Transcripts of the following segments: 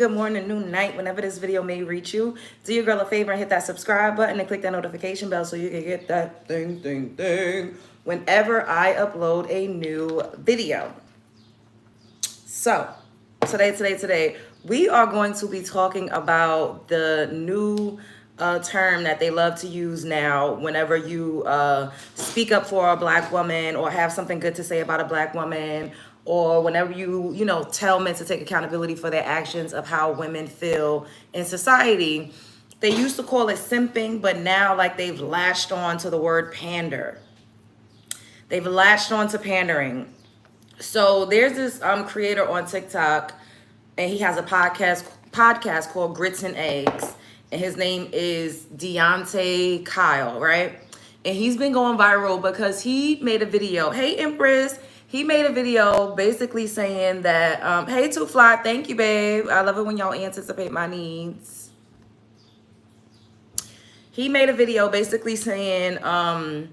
Good morning, noon, night, whenever this video may reach you. Do your girl a favor and hit that subscribe button and click that notification bell so you can get that thing whenever I upload a new video. So, today, we are going to be talking about the new term that they love to use now whenever you speak up for a black woman or have something good to say about a black woman, or whenever you tell men to take accountability for their actions of how women feel in society. They used to call it simping, but now like they've latched on to the word pander. They've latched on to pandering. So there's this creator on TikTok, and he has a podcast called Grits and Eggs, and his name is Deontay Kyle, right? And he's been going viral because he made a video. Hey, Empress. He made a video basically saying that, hey, Too Fly, thank you, babe. I love it when y'all anticipate my needs. He made a video basically saying, men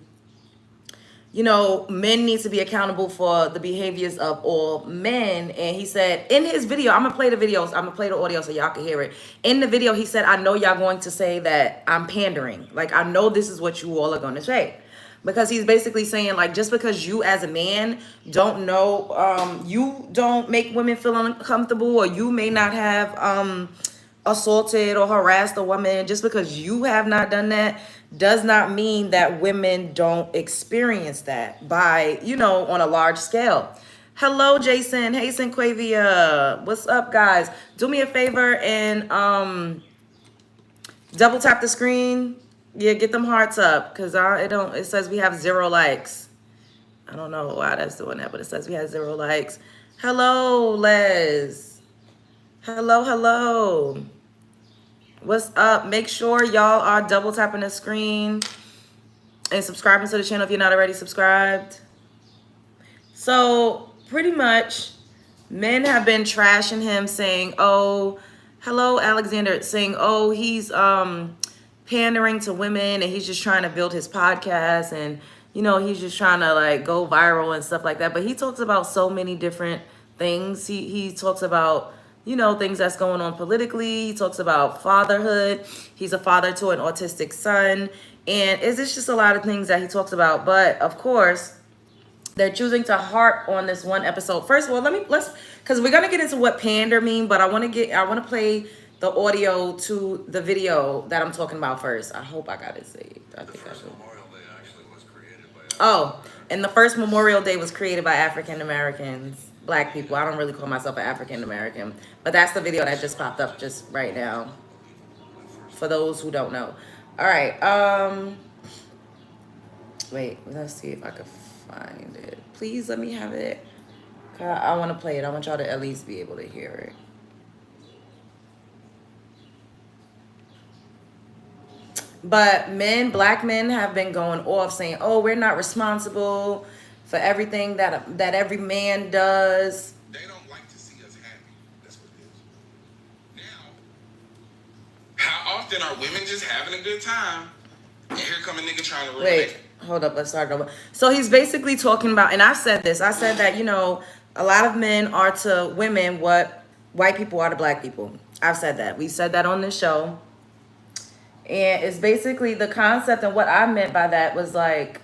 need to be accountable for the behaviors of all men. And he said in his video, I'm gonna play the videos, I'm gonna play the audio so y'all can hear it. In the video, he said, I know y'all going to say that I'm pandering. Like, I know this is what you all are gonna say. Because he's basically saying, like, just because you as a man don't know, you don't make women feel uncomfortable, or you may not have assaulted or harassed a woman, just because you have not done that does not mean that women don't experience that by, on a large scale. Hello, Jason. Hey, Sinquavia. What's up, guys? Do me a favor and double tap the screen. Yeah, get them hearts up, because it says we have 0 likes. I don't know why that's doing that, but it says we have 0 likes. Hello, Les. Hello. What's up? Make sure y'all are double tapping the screen and subscribing to the channel if you're not already subscribed. So pretty much men have been trashing him, saying, oh, hello, Alexander, saying, oh, he's pandering to women and he's just trying to build his podcast, and he's just trying to like go viral and stuff like that. But he talks about so many different things. He talks about things that's going on politically. He talks about fatherhood. He's a father to an autistic son, and it's just a lot of things that he talks about. But of course, they're choosing to harp on this one episode. First of all, let's because we're gonna get into what pander mean, but I want to play the audio to the video that I'm talking about first. I hope I got it saved. I think I should. Oh, and the first Memorial Day was created by African Americans. Black people. I don't really call myself an African American, but that's the video that just popped up just right now, for those who don't know. All right. Wait, let's see if I can find it. Please let me have it. I want to play it. I want y'all to at least be able to hear it. But black men have been going off saying, oh, we're not responsible for everything that every man does. They don't like to see us happy. That's what it is. Now, how often are women just having a good time, and here come a nigga trying to ruin it? Wait, hold up, let's start over. So he's basically talking about, and I've said this, I said that, a lot of men are to women what white people are to black people. I've said that. We said that on this show. And it's basically the concept, and what I meant by that was like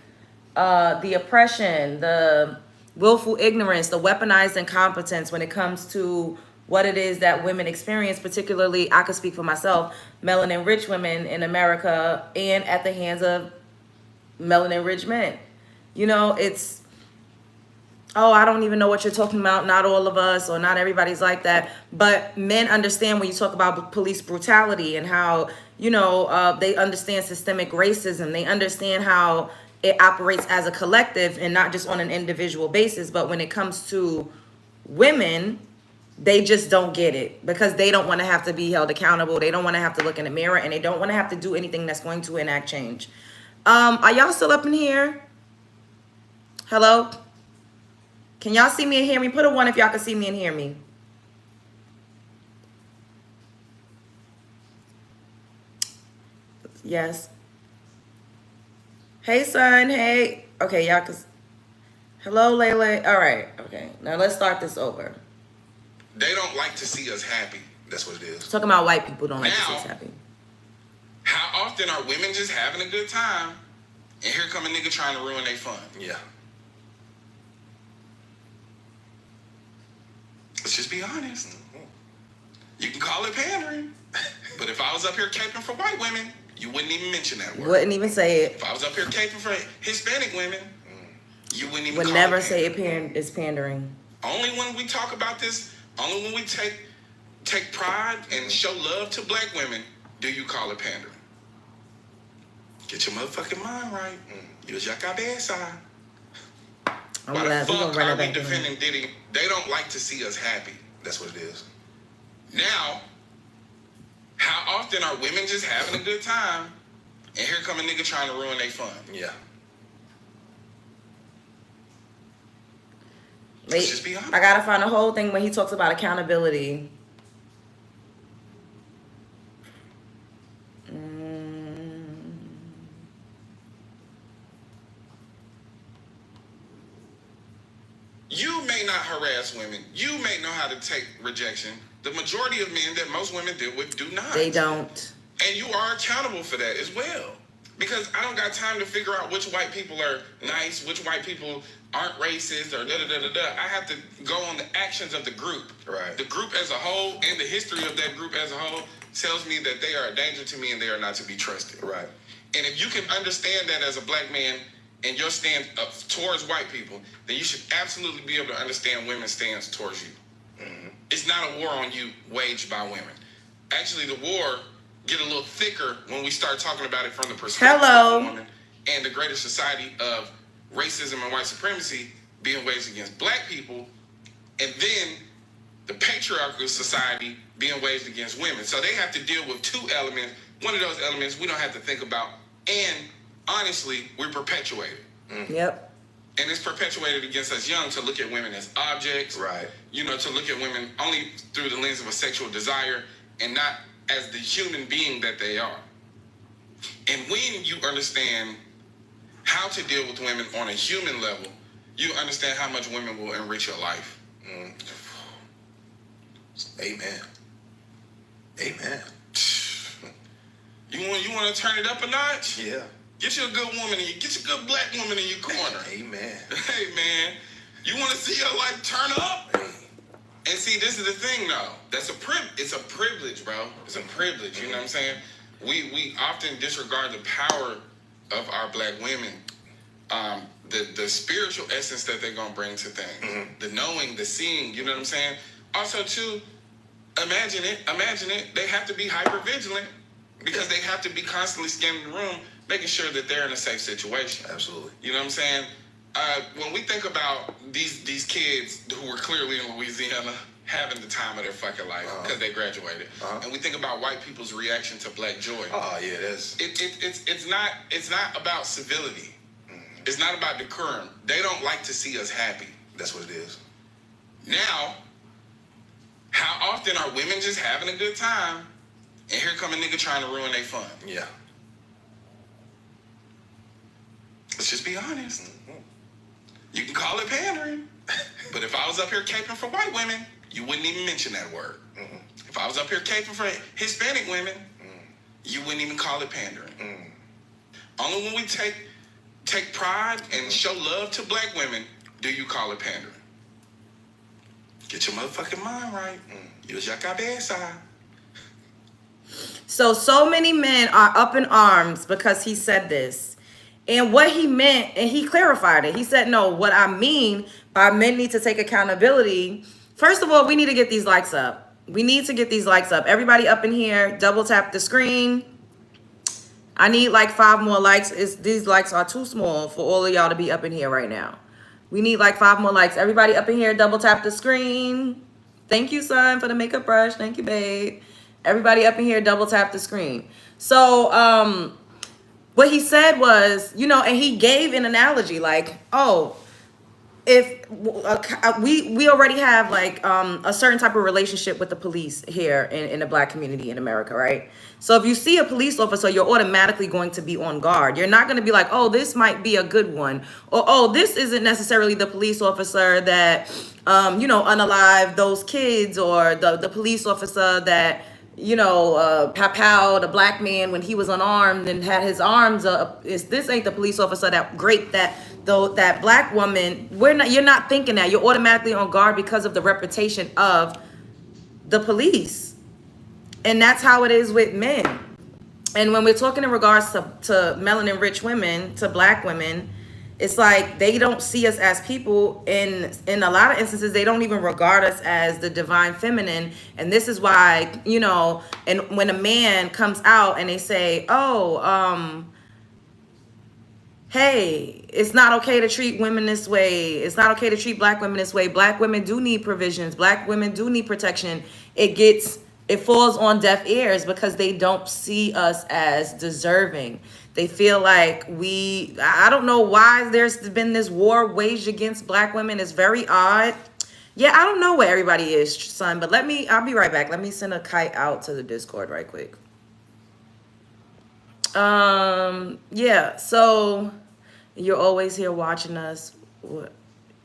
the oppression, the willful ignorance, the weaponized incompetence when it comes to what it is that women experience, particularly, I could speak for myself, melanin-rich women in America, and at the hands of melanin-rich men. It's, oh, I don't even know what you're talking about. Not all of us, or not everybody's like that. But men understand when you talk about police brutality and how, they understand systemic racism. They understand how it operates as a collective and not just on an individual basis. But when it comes to women, they just don't get it, because they don't want to have to be held accountable. They don't want to have to look in the mirror, and they don't want to have to do anything that's going to enact change. Are y'all still up in here? Hello? Can y'all see me and hear me? Put a 1 if y'all can see me and hear me. Yes. Hey, son. Hey. Okay, y'all can. Hello, Layla. All right. Okay. Now let's start this over. They don't like to see us happy. That's what it is. Talking about white people don't like to see Now, us happy. how often are women just having a good time, and here come a nigga trying to ruin their fun? Yeah. Let's just be honest. You can call it pandering, but if I was up here caping for white women, you wouldn't even mention that word. Wouldn't even say it. If I was up here caping for Hispanic women, you wouldn't even Would call never it say pandering. it's pandering. Only when we talk about this, only when we take pride and show love to black women, do you call it pandering. Get your motherfucking mind right. Use your cabeza. I'm Why glad the we gonna fuck run are it we back. defending Diddy? They don't like to see us happy. That's what it is. Now, how often are women just having a good time, and here come a nigga trying to ruin their fun? Yeah. Let's just be honest. I gotta find the whole thing when he talks about accountability. You may not harass women. You may know how to take rejection. The majority of men that most women deal with do not. They don't. And you are accountable for that as well. Because I don't got time to figure out which white people are nice, which white people aren't racist, or da-da-da-da-da. I have to go on the actions of the group. Right. The group as a whole and the history of that group as a whole tells me that they are a danger to me and they are not to be trusted. Right. And if you can understand that as a black man and your stand towards white people, then you should absolutely be able to understand women's stance towards you. Mm-hmm. It's not a war on you waged by women. Actually, the war get a little thicker when we start talking about it from the perspective of a woman and the greater society of racism and white supremacy being waged against black people, and then the patriarchal society being waged against women. So they have to deal with two elements. One of those elements we don't have to think about, and honestly, we're perpetuated. Yep. And it's perpetuated against us young to look at women as objects. Right. You know, to look at women only through the lens of a sexual desire and not as the human being that they are. And when you understand how to deal with women on a human level, you understand how much women will enrich your life. Amen. Amen. You want to turn it up a notch? Yeah. Get you a good woman, get you a good black woman in your corner. Amen. Hey man, you want to see your life turn up? And see, this is the thing though. It's a privilege, bro. It's a privilege. You know what I'm saying? We often disregard the power of our black women. The spiritual essence that they're gonna bring to things. The knowing, the seeing. You know what I'm saying? Also, too, imagine it. They have to be hyper vigilant because they have to be constantly scanning the room, making sure that they're in a safe situation. Absolutely. You know what I'm saying? When we think about these kids who were clearly in Louisiana having the time of their fucking life because they graduated, and we think about white people's reaction to Black joy. Oh yeah, that's it's not about civility. It's not about decorum. They don't like to see us happy. That's what it is. Now, how often are women just having a good time, and here come a nigga trying to ruin their fun? Yeah. Let's just be honest. You can call it pandering, but if I was up here caping for white women, you wouldn't even mention that word. If I was up here caping for Hispanic women, you wouldn't even call it pandering. Only when we take pride and show love to black women do you call it pandering. Get your motherfucking mind right. Use your cabeza. So many men are up in arms because he said this. And what he meant, and he clarified it. He said, no, what I mean by men need to take accountability. First of all, we need to get these likes up. We need to get these likes up. Everybody up in here, double tap the screen. I need like 5 more likes. These likes are too small for all of y'all to be up in here right now. We need like 5 more likes. Everybody up in here, double tap the screen. Thank you, son, for the makeup brush. Thank you, babe. Everybody up in here, double tap the screen. So, what he said was, you know, and he gave an analogy like, oh, if we already have like a certain type of relationship with the police here in the black community in America, right? So if you see a police officer, you're automatically going to be on guard. You're not going to be like, oh, this might be a good one, or oh, this isn't necessarily the police officer that unalive those kids, or the police officer that, powed a black man when he was unarmed and had his arms up. This ain't the police officer that great that though that black woman. You're not thinking that. You're automatically on guard because of the reputation of the police. And that's how it is with men. And when we're talking in regards to melanin rich women, to black women, it's like they don't see us as people. In a lot of instances, they don't even regard us as the divine feminine. And this is why, and when a man comes out and they say, hey, it's not okay to treat women this way. It's not okay to treat black women this way. Black women do need provisions. Black women do need protection. It falls on deaf ears because they don't see us as deserving. They feel like I don't know why there's been this war waged against black women. It's very odd. Yeah, I don't know where everybody is, son, but I'll be right back. Let me send a kite out to the Discord right quick. Yeah, so you're always here watching us. Why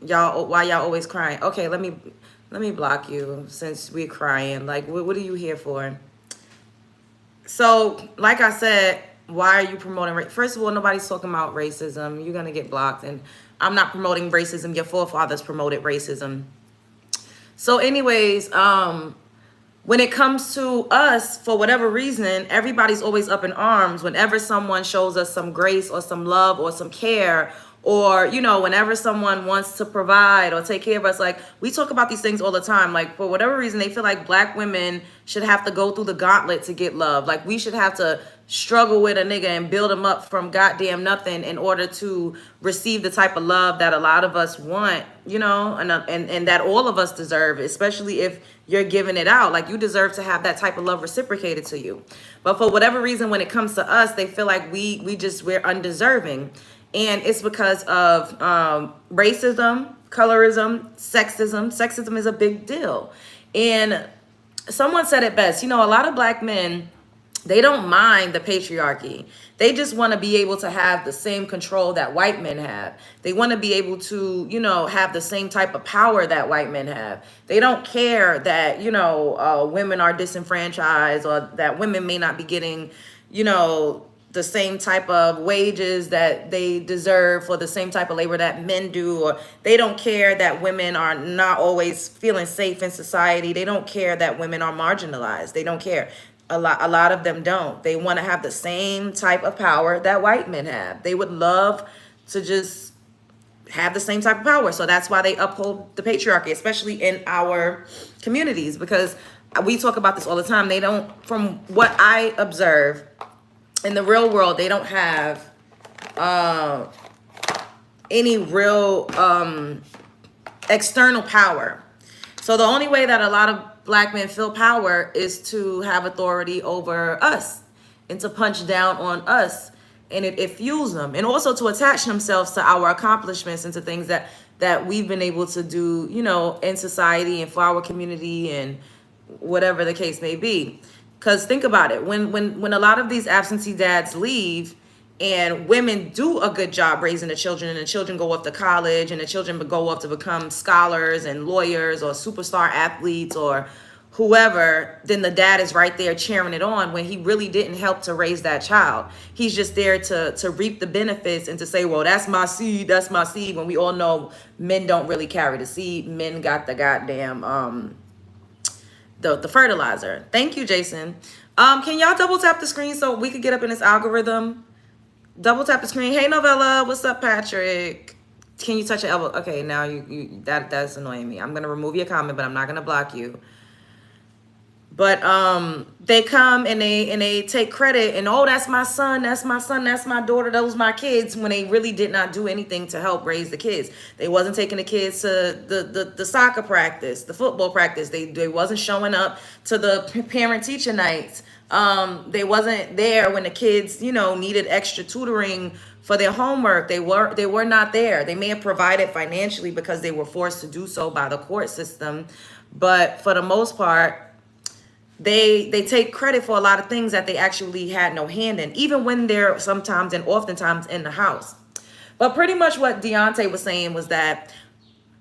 y'all always crying? Okay, let me block you since we're crying. Like, what are you here for? So, like I said, why are you promoting First of all, nobody's talking about racism. You're going to get blocked. And I'm not promoting racism. Your forefathers promoted racism. So anyways, when it comes to us, for whatever reason, everybody's always up in arms whenever someone shows us some grace or some love or some care, or, whenever someone wants to provide or take care of us. Like, we talk about these things all the time. Like, for whatever reason, they feel like black women should have to go through the gauntlet to get love. Like, we should have to struggle with a nigga and build him up from goddamn nothing in order to receive the type of love that a lot of us want, and that all of us deserve, especially if you're giving it out. Like, you deserve to have that type of love reciprocated to you. But for whatever reason, when it comes to us, they feel like we're undeserving. And it's because of racism, colorism, sexism. Sexism is a big deal. And someone said it best. A lot of black men, they don't mind the patriarchy. They just want to be able to have the same control that white men have. They want to be able to, have the same type of power that white men have. They don't care that, women are disenfranchised, or that women may not be getting, the same type of wages that they deserve for the same type of labor that men do. Or they don't care that women are not always feeling safe in society. They don't care that women are marginalized. They don't care. A lot of them don't. They want to have the same type of power that white men have. They would love to just have the same type of power. So that's why they uphold the patriarchy, especially in our communities, because we talk about this all the time. They don't, from what I observe, in the real world, they don't have any real external power. So the only way that a lot of black men feel power is to have authority over us and to punch down on us. And it fuels them. And also to attach themselves to our accomplishments and to things that we've been able to do, in society and for our community and whatever the case may be. Because think about it, when a lot of these absentee dads leave and women do a good job raising the children, and the children go off to college, and the children go off to become scholars and lawyers or superstar athletes or whoever, then the dad is right there cheering it on when he really didn't help to raise that child. He's just there to reap the benefits and to say, well, that's my seed, when we all know men don't really carry the seed. Men got the goddamn the fertilizer. Thank you, Jason. Can y'all double tap the screen so we could get up in this algorithm? Double tap the screen. Hey, Novella. What's up, Patrick? Can you touch your elbow? Okay, now that's annoying me. I'm gonna remove your comment, but I'm not gonna block you. But they come and they take credit and, oh, that's my son, that's my daughter, those my kids, when they really did not do anything to help raise the kids. They wasn't taking the kids to the soccer practice, the football practice. They wasn't showing up to the parent teacher nights. They wasn't there when the kids, needed extra tutoring for their homework. They were not there. They may have provided financially because they were forced to do so by the court system, but for the most part, they take credit for a lot of things that they actually had no hand in, even when they're oftentimes in the house. But pretty much what Deontay was saying was that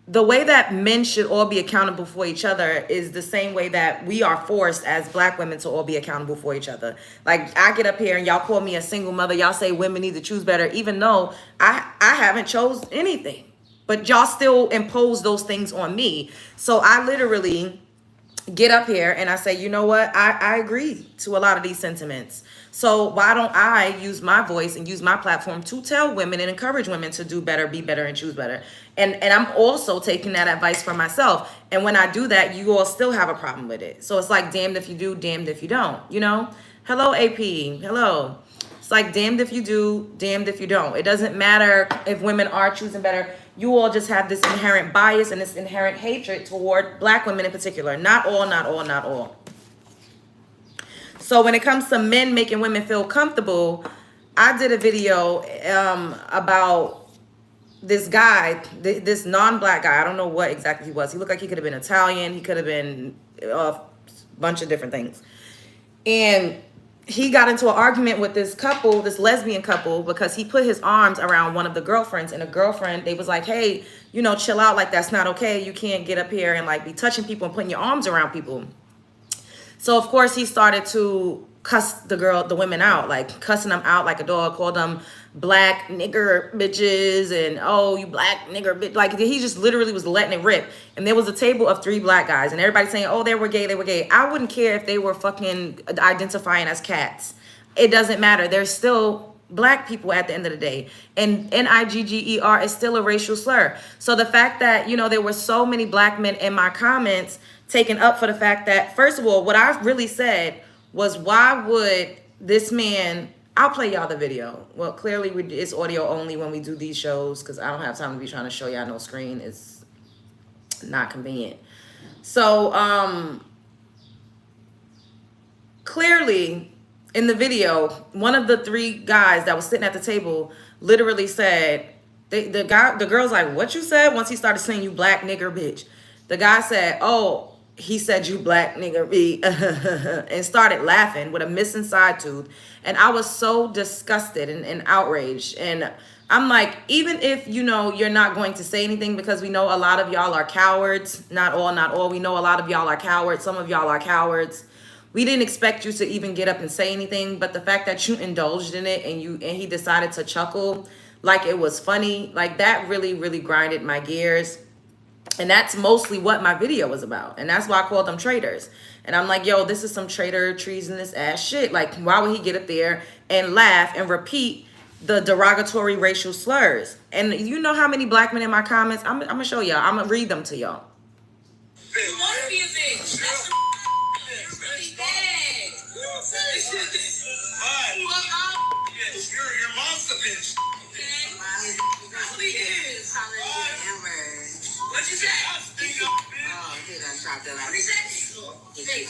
the way that men should all be accountable for each other is the same way that we are forced as black women to all be accountable for each other. Like, I get up here and y'all call me a single mother. Y'all say women need to choose better, even though I haven't chose anything. But y'all still impose those things on me. So I literally get up here and I say, you know what? I agree to a lot of these sentiments. So why don't I use my voice and use my platform to tell women and encourage women to do better, be better, and choose better? And I'm also taking that advice for myself. And when I do that, you all still have a problem with it. So it's like damned if you do, damned if you don't, you know? Hello, AP. Hello. It's like damned if you do, damned if you don't. It doesn't matter if women are choosing better. You all just have this inherent bias and this inherent hatred toward black women in particular. Not all, not all, not all. So when it comes to men making women feel comfortable, I did a video about this guy, this non-black guy. I don't know what exactly he was. He looked like he could have been Italian. He could have been a bunch of different things. And he got into an argument with this couple, this lesbian couple, because he put his arms around one of the girlfriends, and the girlfriend, they was like, hey, you know, chill out, like that's not okay. You can't get up here and like be touching people and putting your arms around people. So of course he started to cuss the women out, like cussing them out like a dog, called them black nigger bitches and oh, you black nigger bitch. Like he just literally was letting it rip. And there was a table of 3 black guys and everybody saying, oh, they were gay, they were gay. I wouldn't care if they were fucking identifying as cats. It doesn't matter. They're still black people at the end of the day. And Nigger is still a racial slur. So the fact that, you know, there were so many black men in my comments taken up for the fact that, first of all, what I really said was, why would this man, I'll play y'all the video. Well, clearly it's audio only when we do these shows because I don't have time to be trying to show y'all no screen. It's not convenient. So clearly in the video, one of the 3 guys that was sitting at the table literally said, the girl's like, what you said? Once he started saying, you black nigger bitch. The guy said, oh, he said, you black nigger B, and started laughing with a missing side tooth. And I was so disgusted and outraged. And I'm like, even if, you know, you're not going to say anything, because we know a lot of y'all are cowards. Not all, not all. We know a lot of y'all are cowards. Some of y'all are cowards. We didn't expect you to even get up and say anything. But the fact that you indulged in it and he decided to chuckle like it was funny, like that really, really grinded my gears. And that's mostly what my video was about. And that's why I called them traitors. And I'm like, yo, this is some traitor, treasonous ass shit. Like, why would he get up there and laugh and repeat the derogatory racial slurs? And you know how many black men in my comments? I'm going to show y'all. I'm going to read them to y'all. You want to be a bitch. That's really bad. You're a monster bitch. Okay? Probably is. What'd you say? Oh, he done chopped it out. What did he say?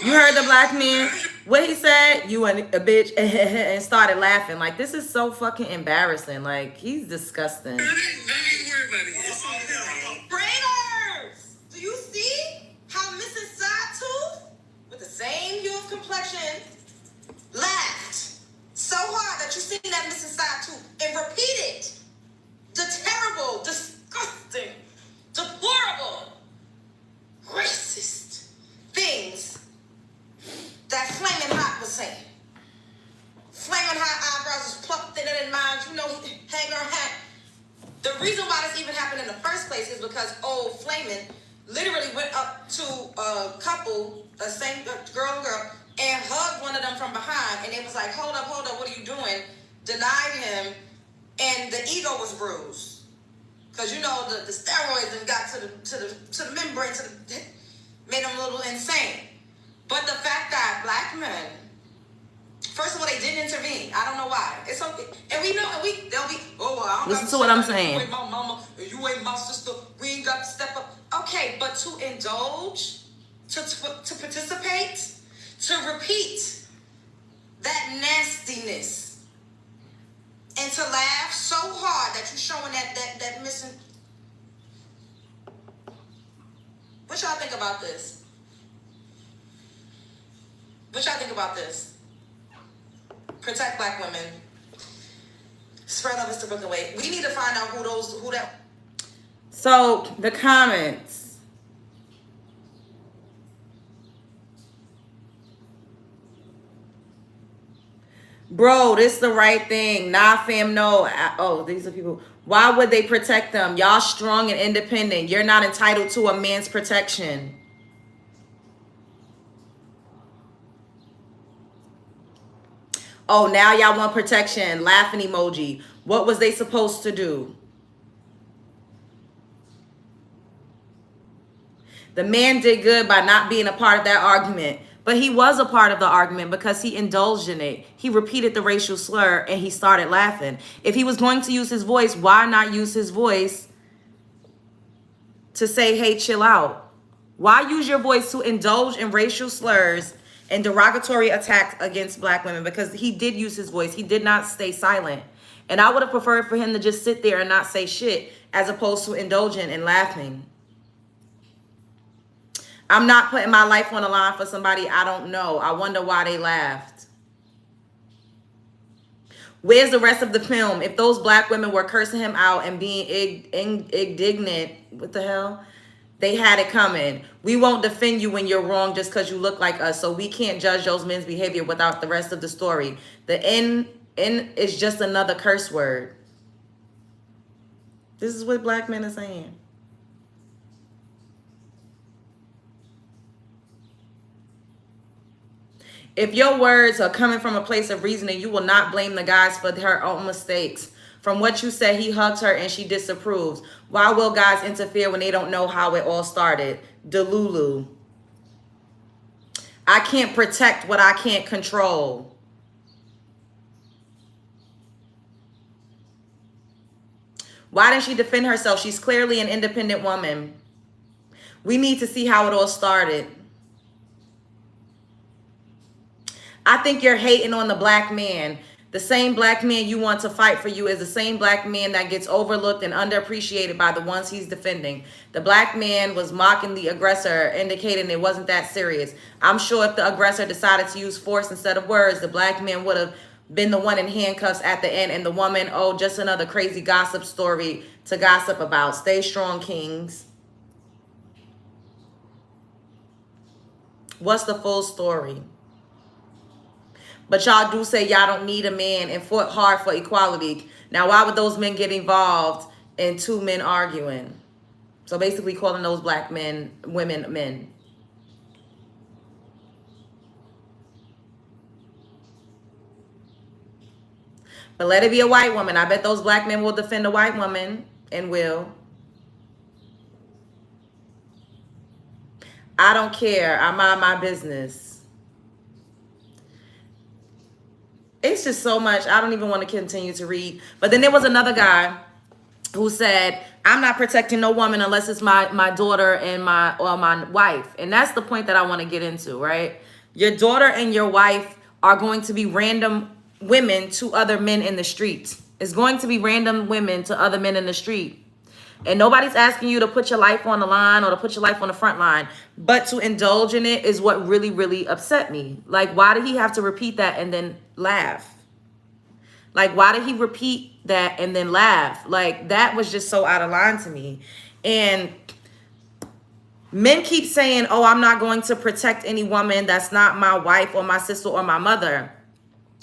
You heard the black man. What he said? You a bitch, and started laughing. Like, this is so fucking embarrassing. Like, he's disgusting. Don't even worry about it. It's all good. Brainers! Do you see how Mrs. Sawtooth, with the same hue of complexion, laughed so hard that you seen that Mrs. Sawtooth and repeated the terrible, disgusting, deplorable, racist things that Flaming Hot was saying. Flaming Hot eyebrows was plucked thinner than mine. You know, hanger hat. The reason why this even happened in the first place is because old Flaming literally went up to a couple, a girl and girl, and hugged one of them from behind. And it was like, hold up, what are you doing? Denied him, and the ego was bruised. Because, you know, the steroids and got to the membrane, made them a little insane. But the fact that black men, first of all, they didn't intervene. I don't know why. It's okay. And we know, they'll be, oh, well, I don't listen to what I'm saying. You ain't my mama, you ain't my sister. We ain't got to step up. Okay, but to indulge, to participate, to repeat that nastiness, and to laugh so hard that you're showing that missing. What y'all think about this? What y'all think about this? Protect black women. Spread others to Brooklyn way. We need to find out who that. So the comments. Bro, this the right thing. Nah, fam, no. Oh, these are people. Why would they protect them? Y'all strong and independent. You're not entitled to a man's protection. Oh, now y'all want protection. Laughing emoji. What was they supposed to do? The man did good by not being a part of that argument. But he was a part of the argument because he indulged in it. He repeated the racial slur and he started laughing. If he was going to use his voice, why not use his voice to say, hey, chill out? Why use your voice to indulge in racial slurs and derogatory attacks against black women? Because he did use his voice. He did not stay silent. And I would have preferred for him to just sit there and not say shit as opposed to indulging and laughing. I'm not putting my life on the line for somebody I don't know. I wonder why they laughed. Where's the rest of the film? If those black women were cursing him out and being indignant, what the hell? They had it coming. We won't defend you when you're wrong just because you look like us. So we can't judge those men's behavior without the rest of the story. The N is just another curse word. This is what black men are saying. If your words are coming from a place of reasoning, you will not blame the guys for her own mistakes. From what you said, he hugs her and she disapproves. Why will guys interfere when they don't know how it all started? Delulu. I can't protect what I can't control. Why didn't she defend herself? She's clearly an independent woman. We need to see how it all started. I think you're hating on the black man. The same black man you want to fight for you is the same black man that gets overlooked and underappreciated by the ones he's defending. The black man was mocking the aggressor, indicating it wasn't that serious. I'm sure if the aggressor decided to use force instead of words, the black man would have been the one in handcuffs at the end, and the woman, oh, just another crazy gossip story to gossip about. Stay strong, kings. What's the full story? But y'all do say y'all don't need a man and fought hard for equality. Now, why would those men get involved in two men arguing? So basically calling those black men, women, men. But let it be a white woman. I bet those black men will defend a white woman and will. I don't care. I mind my business. It's just so much. I don't even want to continue to read. But then there was another guy who said, I'm not protecting no woman unless it's my daughter and my wife. And that's the point that I want to get into, right? Your daughter and your wife are going to be random women to other men in the street. It's going to be random women to other men in the street. And nobody's asking you to put your life on the line or to put your life on the front line. But to indulge in it is what really, really upset me. Like, why did he have to repeat that and then laugh? Like, why did he repeat that and then laugh? Like, that was just so out of line to me. And men keep saying, oh, I'm not going to protect any woman that's not my wife or my sister or my mother.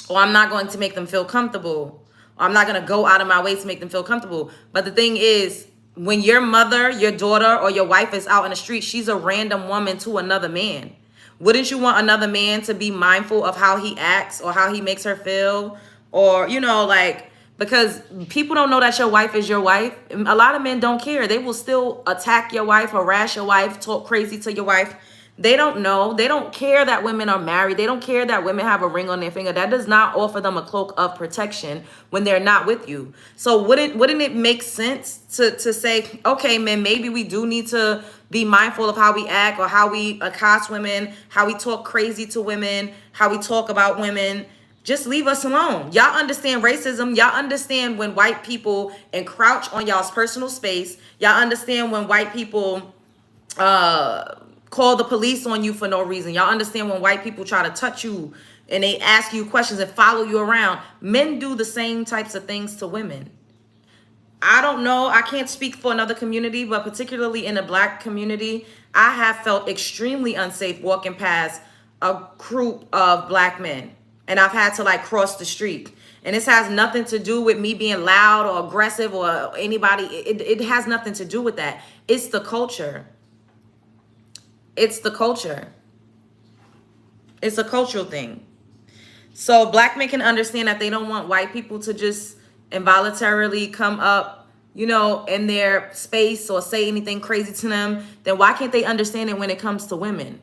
Or I'm not going to make them feel comfortable. Or I'm not going to go out of my way to make them feel comfortable. But the thing is, when your mother, your daughter, or your wife is out in the street, she's a random woman to another man. Wouldn't you want another man to be mindful of how he acts or how he makes her feel? Or, you know, like, because people don't know that your wife is your wife. A lot of men don't care. They will still attack your wife, harass your wife, talk crazy to your wife. They don't know. They don't care that women are married. They don't care that women have a ring on their finger. That does not offer them a cloak of protection when they're not with you. So wouldn't it make sense to say, okay, man, maybe we do need to be mindful of how we act or how we accost women, how we talk crazy to women, how we talk about women. Just leave us alone. Y'all understand racism. Y'all understand when white people encroach on y'all's personal space. Y'all understand when white people call the police on you for no reason. Y'all understand when white people try to touch you and they ask you questions and follow you around. Men do the same types of things to women. I don't know. I can't speak for another community, but particularly in the black community, I have felt extremely unsafe walking past a group of black men. And I've had to like cross the street. And this has nothing to do with me being loud or aggressive or anybody. It has nothing to do with that. It's the culture. It's the culture. It's a cultural thing. So black men can understand that they don't want white people to just involuntarily come up, you know, in their space or say anything crazy to them. Then why can't they understand it when it comes to women?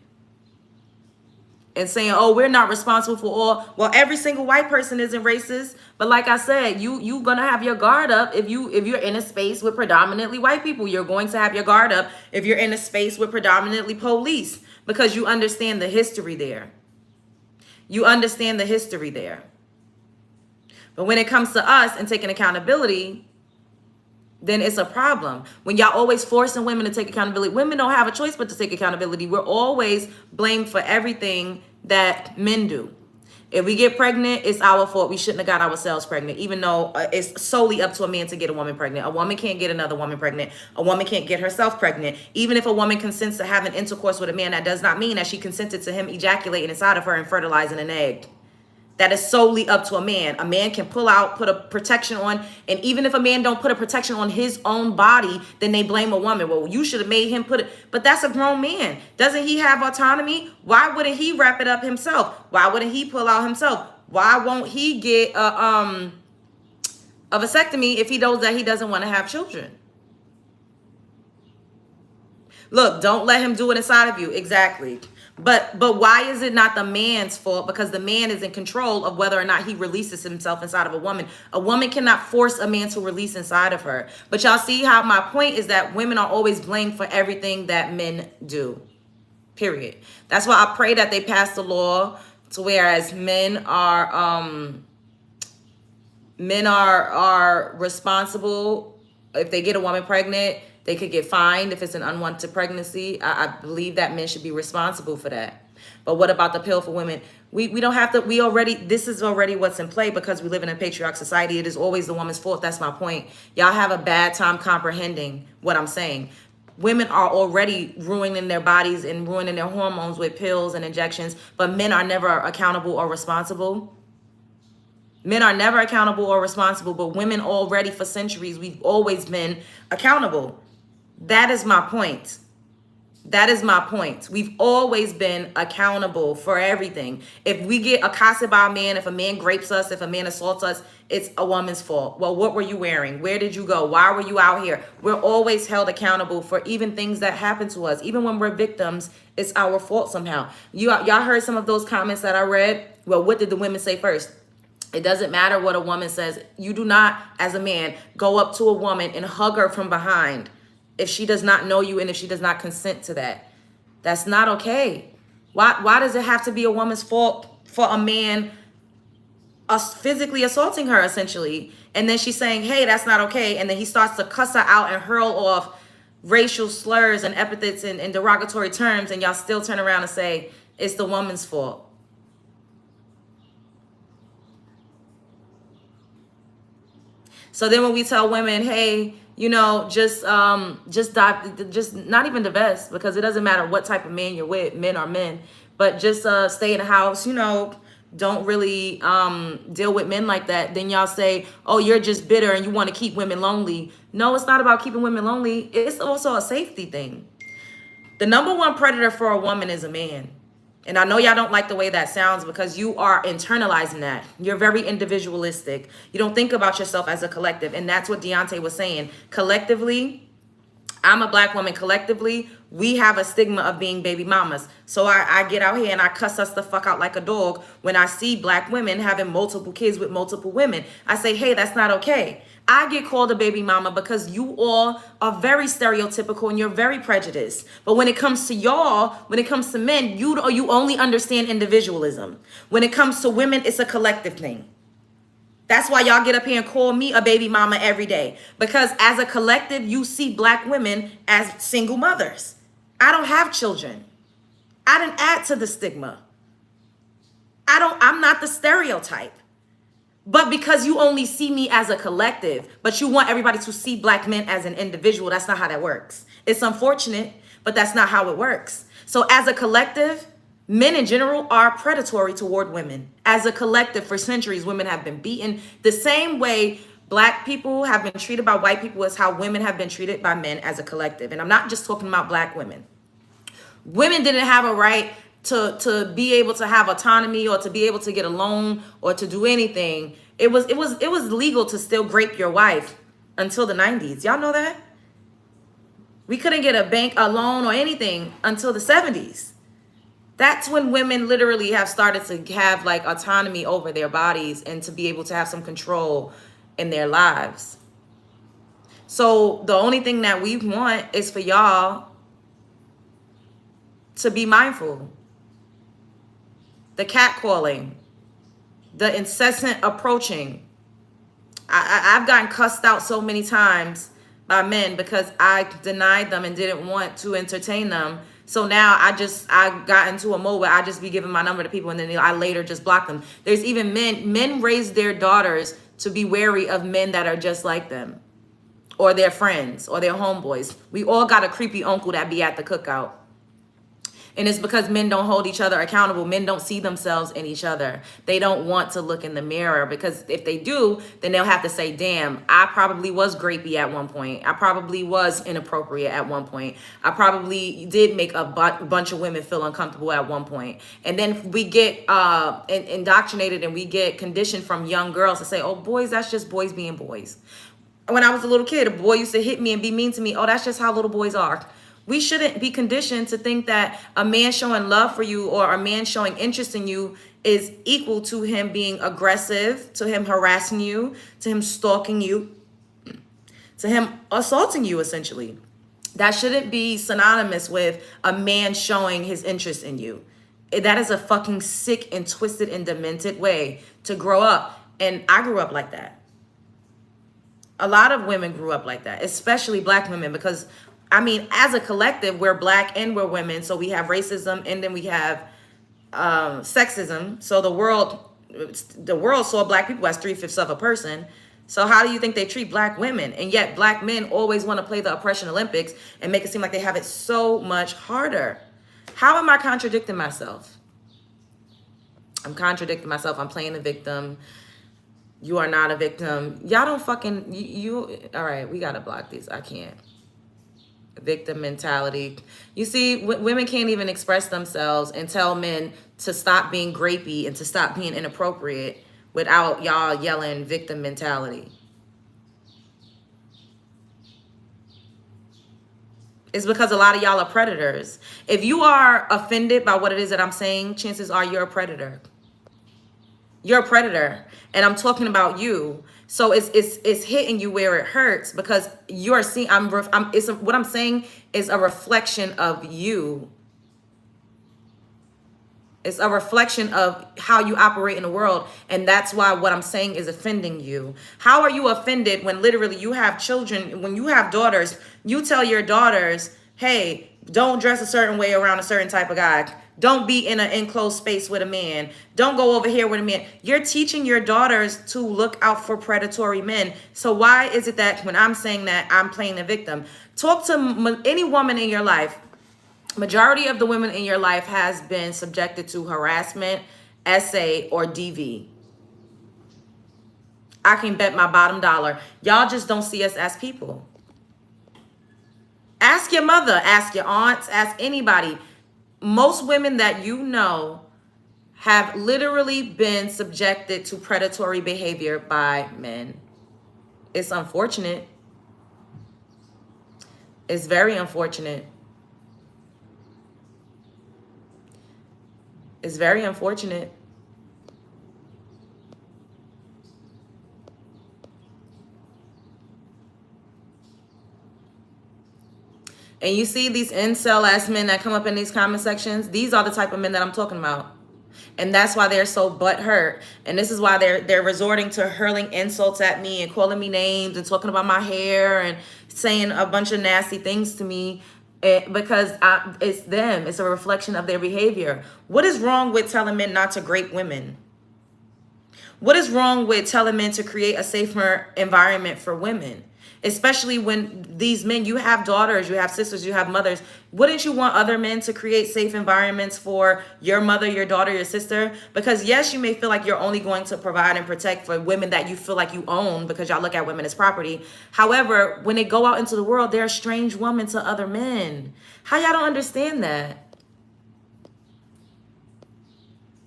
And saying, oh, we're not responsible for all. Well, every single white person isn't racist. But like I said, you gonna have your guard up if you're in a space with predominantly white people. You're going to have your guard up if you're in a space with predominantly police, because you understand the history there. You understand the history there. But when it comes to us and taking accountability, then it's a problem. When y'all always forcing women to take accountability, women don't have a choice but to take accountability. We're always blamed for everything that men do. If we get pregnant, it's our fault. We shouldn't have got ourselves pregnant, even though it's solely up to a man to get a woman pregnant. A woman can't get another woman pregnant. A woman can't get herself pregnant. Even if a woman consents to having intercourse with a man, that does not mean that she consented to him ejaculating inside of her and fertilizing an egg. That is solely up to a man. A man can pull out, put a protection on, and even if a man don't put a protection on his own body, then they blame a woman. Well, you should have made him put it. But that's a grown man. Doesn't he have autonomy? Why wouldn't he wrap it up himself? Why wouldn't he pull out himself? Why won't he get a vasectomy if he knows that he doesn't want to have children? Look, don't let him do it inside of you. Exactly. But why is it not the man's fault? Because the man is in control of whether or not he releases himself inside of a woman. A woman cannot force a man to release inside of her. But y'all see how my point is that women are always blamed for everything that men do. Period. That's why I pray that they pass the law to whereas men are responsible. If they get a woman pregnant, they could get fined if it's an unwanted pregnancy. I believe that men should be responsible for that. But what about the pill for women? We don't have to, this is already what's in play because we live in a patriarchal society. It is always the woman's fault. That's my point. Y'all have a bad time comprehending what I'm saying. Women are already ruining their bodies and ruining their hormones with pills and injections, but men are never accountable or responsible. Men are never accountable or responsible, but women already for centuries, we've always been accountable. That is my point. That is my point. We've always been accountable for everything. If we get accosted by a man, if a man grapes us, if a man assaults us, it's a woman's fault. Well, what were you wearing? Where did you go? Why were you out here? We're always held accountable for even things that happen to us. Even when we're victims, it's our fault somehow. Y'all heard some of those comments that I read. Well, what did the women say first? It doesn't matter what a woman says. You do not, as a man, go up to a woman and hug her from behind if she does not know you and if she does not consent to that. That's not okay. Why does it have to be a woman's fault for a man physically assaulting her, essentially? And then she's saying, hey, that's not okay. And then he starts to cuss her out and hurl off racial slurs and epithets and derogatory terms. And y'all still turn around and say, it's the woman's fault. So then when we tell women, hey, you know, just not even divest, because it doesn't matter what type of man you're with, men are men, but just stay in the house, you know, don't really deal with men like that. Then y'all say, oh, you're just bitter and you want to keep women lonely. No, it's not about keeping women lonely. It's also a safety thing. The number one predator for a woman is a man. And I know y'all don't like the way that sounds because you are internalizing that. You're very individualistic. You don't think about yourself as a collective. And that's what Deontay was saying. Collectively, I'm a black woman. Collectively, we have a stigma of being baby mamas. So I get out here and I cuss us the fuck out like a dog when I see black women having multiple kids with multiple women. I say, hey, that's not okay. I get called a baby mama because you all are very stereotypical and you're very prejudiced. But when it comes to y'all, when it comes to men, you only understand individualism. When it comes to women, it's a collective thing. That's why y'all get up here and call me a baby mama every day. Because as a collective, you see black women as single mothers. I don't have children. I didn't add to the stigma. I'm not the stereotype. But because you only see me as a collective, but you want everybody to see black men as an individual, that's not how that works. It's unfortunate, but that's not how it works. So as a collective, men in general are predatory toward women. As a collective, for centuries, women have been beaten the same way black people have been treated by white people is how women have been treated by men as a collective. And I'm not just talking about black women. Women didn't have a right to be able to have autonomy or to be able to get a loan or to do anything. It was legal to still grape your wife until the 90s. Y'all know that? We couldn't get a loan or anything until the 70s. That's when women literally have started to have like autonomy over their bodies and to be able to have some control in their lives. So the only thing that we want is for y'all to be mindful. The catcalling, the incessant approaching. I've gotten cussed out so many times by men because I denied them and didn't want to entertain them. So now I got into a mode where I just be giving my number to people and then I later just block them. There's even men raise their daughters to be wary of men that are just like them or their friends or their homeboys. We all got a creepy uncle that be at the cookout. And it's because men don't hold each other accountable. Men don't see themselves in each other. They don't want to look in the mirror because if they do, then they'll have to say, damn, I probably was grapey at one point. I probably was inappropriate at one point. I probably did make a bunch of women feel uncomfortable at one point. And then we get indoctrinated and we get conditioned from young girls to say, oh, boys, that's just boys being boys. When I was a little kid, a boy used to hit me and be mean to me. Oh, that's just how little boys are. We shouldn't be conditioned to think that a man showing love for you or a man showing interest in you is equal to him being aggressive, to him harassing you, to him stalking you, to him assaulting you, essentially. That shouldn't be synonymous with a man showing his interest in you. That is a fucking sick and twisted and demented way to grow up. And I grew up like that. A lot of women grew up like that, especially black women, because I mean, as a collective, we're black and we're women. So we have racism and then we have sexism. So the world saw black people as 3/5 of a person. So how do you think they treat black women? And yet black men always want to play the oppression Olympics and make it seem like they have it so much harder. How am I contradicting myself? I'm contradicting myself. I'm playing the victim. You are not a victim. Y'all don't fucking, all right, we got to block these. I can't. Victim mentality. You see, women can't even express themselves and tell men to stop being grapey and to stop being inappropriate without y'all yelling victim mentality. It's because a lot of y'all are predators. If you are offended by what it is that I'm saying, chances are you're a predator. You're a predator, and I'm talking about you. So it's hitting you where it hurts because you're seeing. What I'm saying is a reflection of you. It's a reflection of how you operate in the world, and that's why what I'm saying is offending you. How are you offended when literally you have children? When you have daughters, you tell your daughters, "Hey, don't dress a certain way around a certain type of guy. Don't be in an enclosed space with a man. Don't go over here with a man." You're teaching your daughters to look out for predatory men. So why is it that when I'm saying that, I'm playing the victim? Talk to any woman in your life. Majority of the women in your life has been subjected to harassment, SA, or DV. I can bet my bottom dollar. Y'all just don't see us as people. Ask your mother, ask your aunts, ask anybody. Most women that you know have literally been subjected to predatory behavior by men. It's unfortunate. It's very unfortunate. It's very unfortunate. And you see these incel ass men that come up in these comment sections, these are the type of men that I'm talking about. And that's why they're so butthurt. And this is why they're resorting to hurling insults at me and calling me names and talking about my hair and saying a bunch of nasty things to me. Because it's them. It's a reflection of their behavior. What is wrong with telling men not to grape women? What is wrong with telling men to create a safer environment for women? Especially when these men, you have daughters, you have sisters, you have mothers. Wouldn't you want other men to create safe environments for your mother, your daughter, your sister? Because yes, you may feel like you're only going to provide and protect for women that you feel like you own because y'all look at women as property. However, when they go out into the world, they're a strange woman to other men. How y'all don't understand that?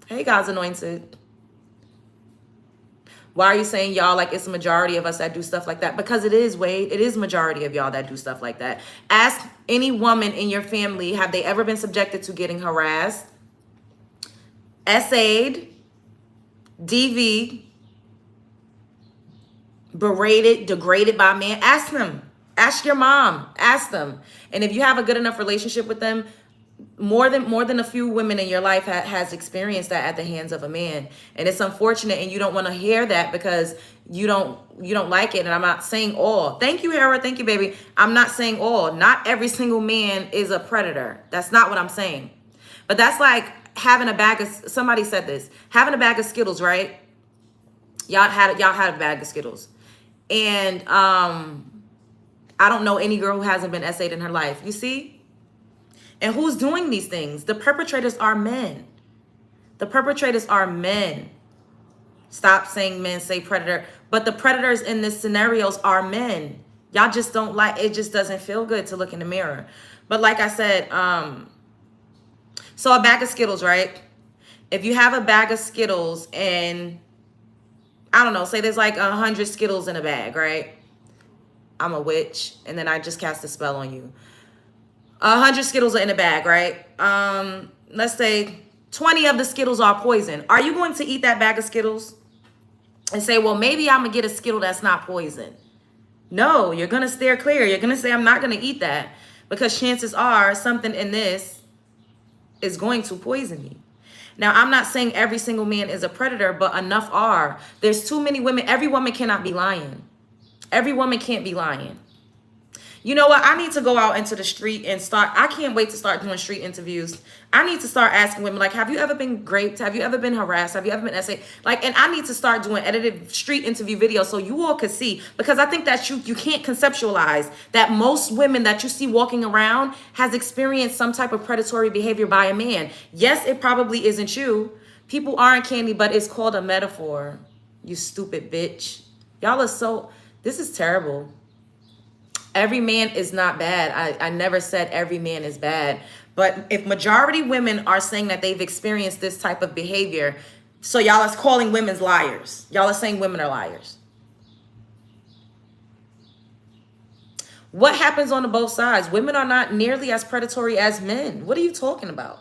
Hey, God's anointed. Why are you saying y'all like it's a majority of us that do stuff like that? Because it is, Wade. It is majority of y'all that do stuff like that. Ask any woman in your family, have they ever been subjected to getting harassed, essayed, DV, berated, degraded by men? Ask them. Ask your mom. Ask them. And if you have a good enough relationship with them, more than a few women in your life has experienced that at the hands of a man. And it's unfortunate, and you don't want to hear that because you don't like it. And I'm not saying all. Thank you, Hera. Thank you, baby. I'm not saying all. Not every single man is a predator. That's not what I'm saying. But that's like having a bag of, somebody said this, having a bag of Skittles, right? Y'all had a bag of Skittles. And I don't know any girl who hasn't been essayed in her life. You see? And who's doing these things? The perpetrators are men. The perpetrators are men. Stop saying men, say predator. But the predators in this scenarios are men. Y'all just don't like, it just doesn't feel good to look in the mirror. But like I said, so a bag of Skittles, right? If you have a bag of Skittles and, I don't know, say there's like 100 Skittles in a bag, right? I'm a witch, and then I just cast a spell on you. 100 Skittles are in a bag, right? Let's say 20 of the Skittles are poison. Are you going to eat that bag of Skittles and say, well, maybe I'm going to get a Skittle that's not poison? No, you're going to steer clear. You're going to say, I'm not going to eat that because chances are something in this is going to poison me. Now, I'm not saying every single man is a predator, but enough are. There's too many women. Every woman cannot be lying. Every woman can't be lying. You know what? I need to go out into the street and start. I can't wait to start doing street interviews. I need to start asking women, like, have you ever been raped? Have you ever been harassed? Have you ever been essayed? Like, and I need to start doing edited street interview videos so you all could see, because I think that you can't conceptualize that most women that you see walking around has experienced some type of predatory behavior by a man. Yes, it probably isn't you. People aren't candy, but it's called a metaphor. You stupid bitch. Y'all are so, this is terrible. Every man is not bad. I never said every man is bad. But if majority women are saying that they've experienced this type of behavior, so y'all is calling women liars. Y'all are saying women are liars. What happens on the both sides? Women are not nearly as predatory as men. What are you talking about?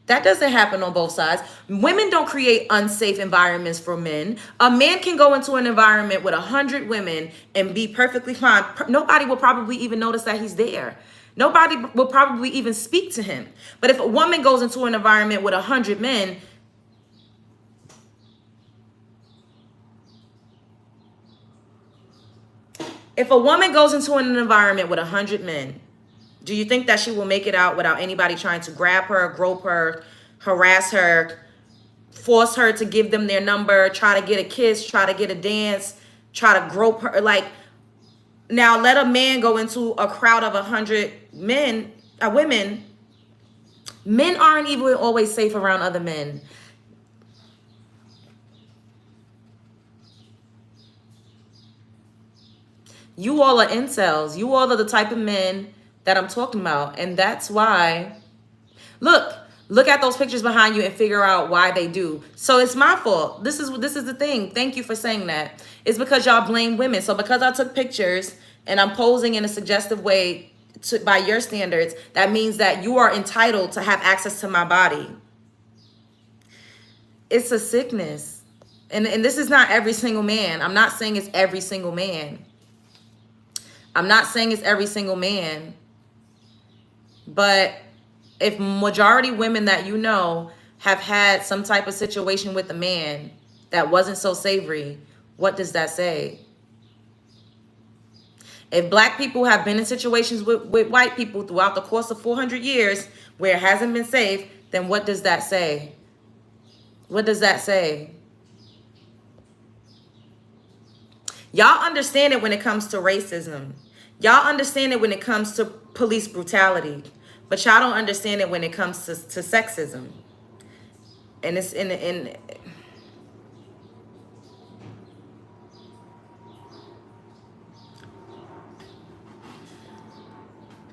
That doesn't happen on both sides. Women don't create unsafe environments for men. A man can go into an environment with 100 women and be perfectly fine. Nobody will probably even notice that he's there. Nobody will probably even speak to him. But if a woman goes into an environment with 100 men, if a woman goes into an environment with 100 men, do you think that she will make it out without anybody trying to grab her, grope her, harass her, force her to give them their number, try to get a kiss, try to get a dance, try to grope her? Like, now let a man go into a crowd of 100 men, women. Men aren't even always safe around other men. You all are incels. You all are the type of men that I'm talking about. And that's why, look at those pictures behind you and figure out why they do. So it's my fault. This is the thing. Thank you for saying that. It's because y'all blame women. So because I took pictures and I'm posing in a suggestive way by your standards, that means that you are entitled to have access to my body. It's a sickness. And this is not every single man. I'm not saying it's every single man. I'm not saying it's every single man. But if majority women that you know have had some type of situation with a man that wasn't so savory, what does that say? If black people have been in situations with white people throughout the course of 400 years where it hasn't been safe, then what does that say? What does that say? Y'all understand it when it comes to racism. Y'all understand it when it comes to police brutality. But y'all don't understand it when it comes to sexism. And it's in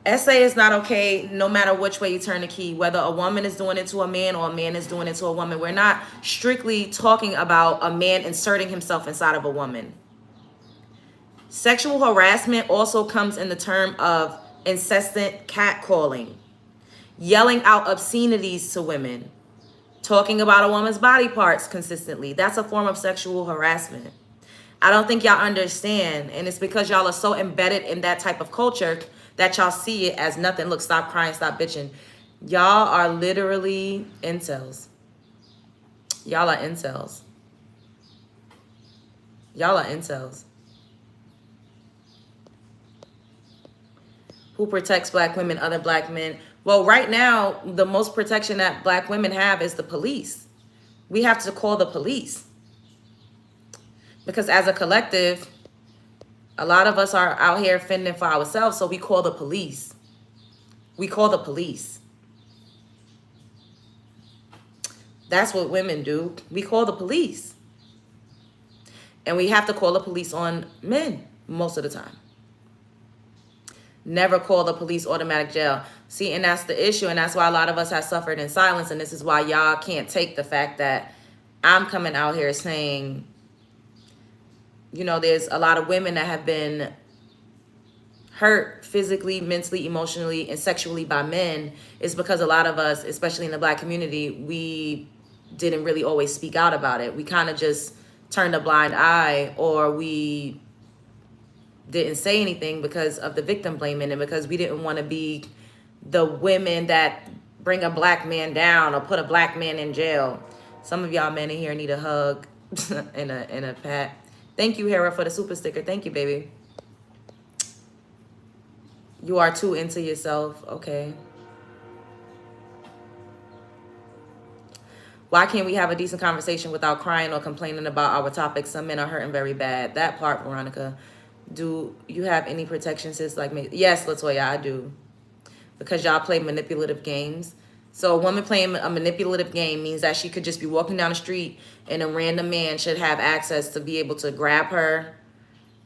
SA is not okay no matter which way you turn the key, whether a woman is doing it to a man or a man is doing it to a woman. We're not strictly talking about a man inserting himself inside of a woman. Sexual harassment also comes in the term of incessant catcalling, yelling out obscenities to women, talking about a woman's body parts consistently. That's a form of sexual harassment. I don't think y'all understand, and it's because y'all are so embedded in that type of culture that y'all see it as nothing. Look, stop crying, stop bitching. Y'all are literally incels. Y'all are incels. Y'all are incels. Who protects black women, other black men? Well, right now, the most protection that black women have is the police. We have to call the police. Because as a collective, a lot of us are out here fending for ourselves, so we call the police. We call the police. That's what women do. We call the police. And we have to call the police on men most of the time. Never call the police automatic jail. See, and that's the issue, and that's why a lot of us have suffered in silence, and this is why y'all can't take the fact that I'm coming out here saying, you know, there's a lot of women that have been hurt physically, mentally, emotionally, and sexually by men. Is because a lot of us, especially in the black community, we didn't really always speak out about it. We kind of just turned a blind eye, or we didn't say anything because of the victim blaming and because we didn't want to be the women that bring a black man down or put a black man in jail. Some of y'all men in here need a hug and a pat. Thank you, Hera, for the super sticker. Thank you, baby. You are too into yourself. Okay. Why can't we have a decent conversation without crying or complaining about our topics? Some men are hurting very bad. That part, Veronica. Do you have any protection, sis, like me? Yes, Latoya, I do. Because y'all play manipulative games. So a woman playing a manipulative game means that she could just be walking down the street and a random man should have access to be able to grab her.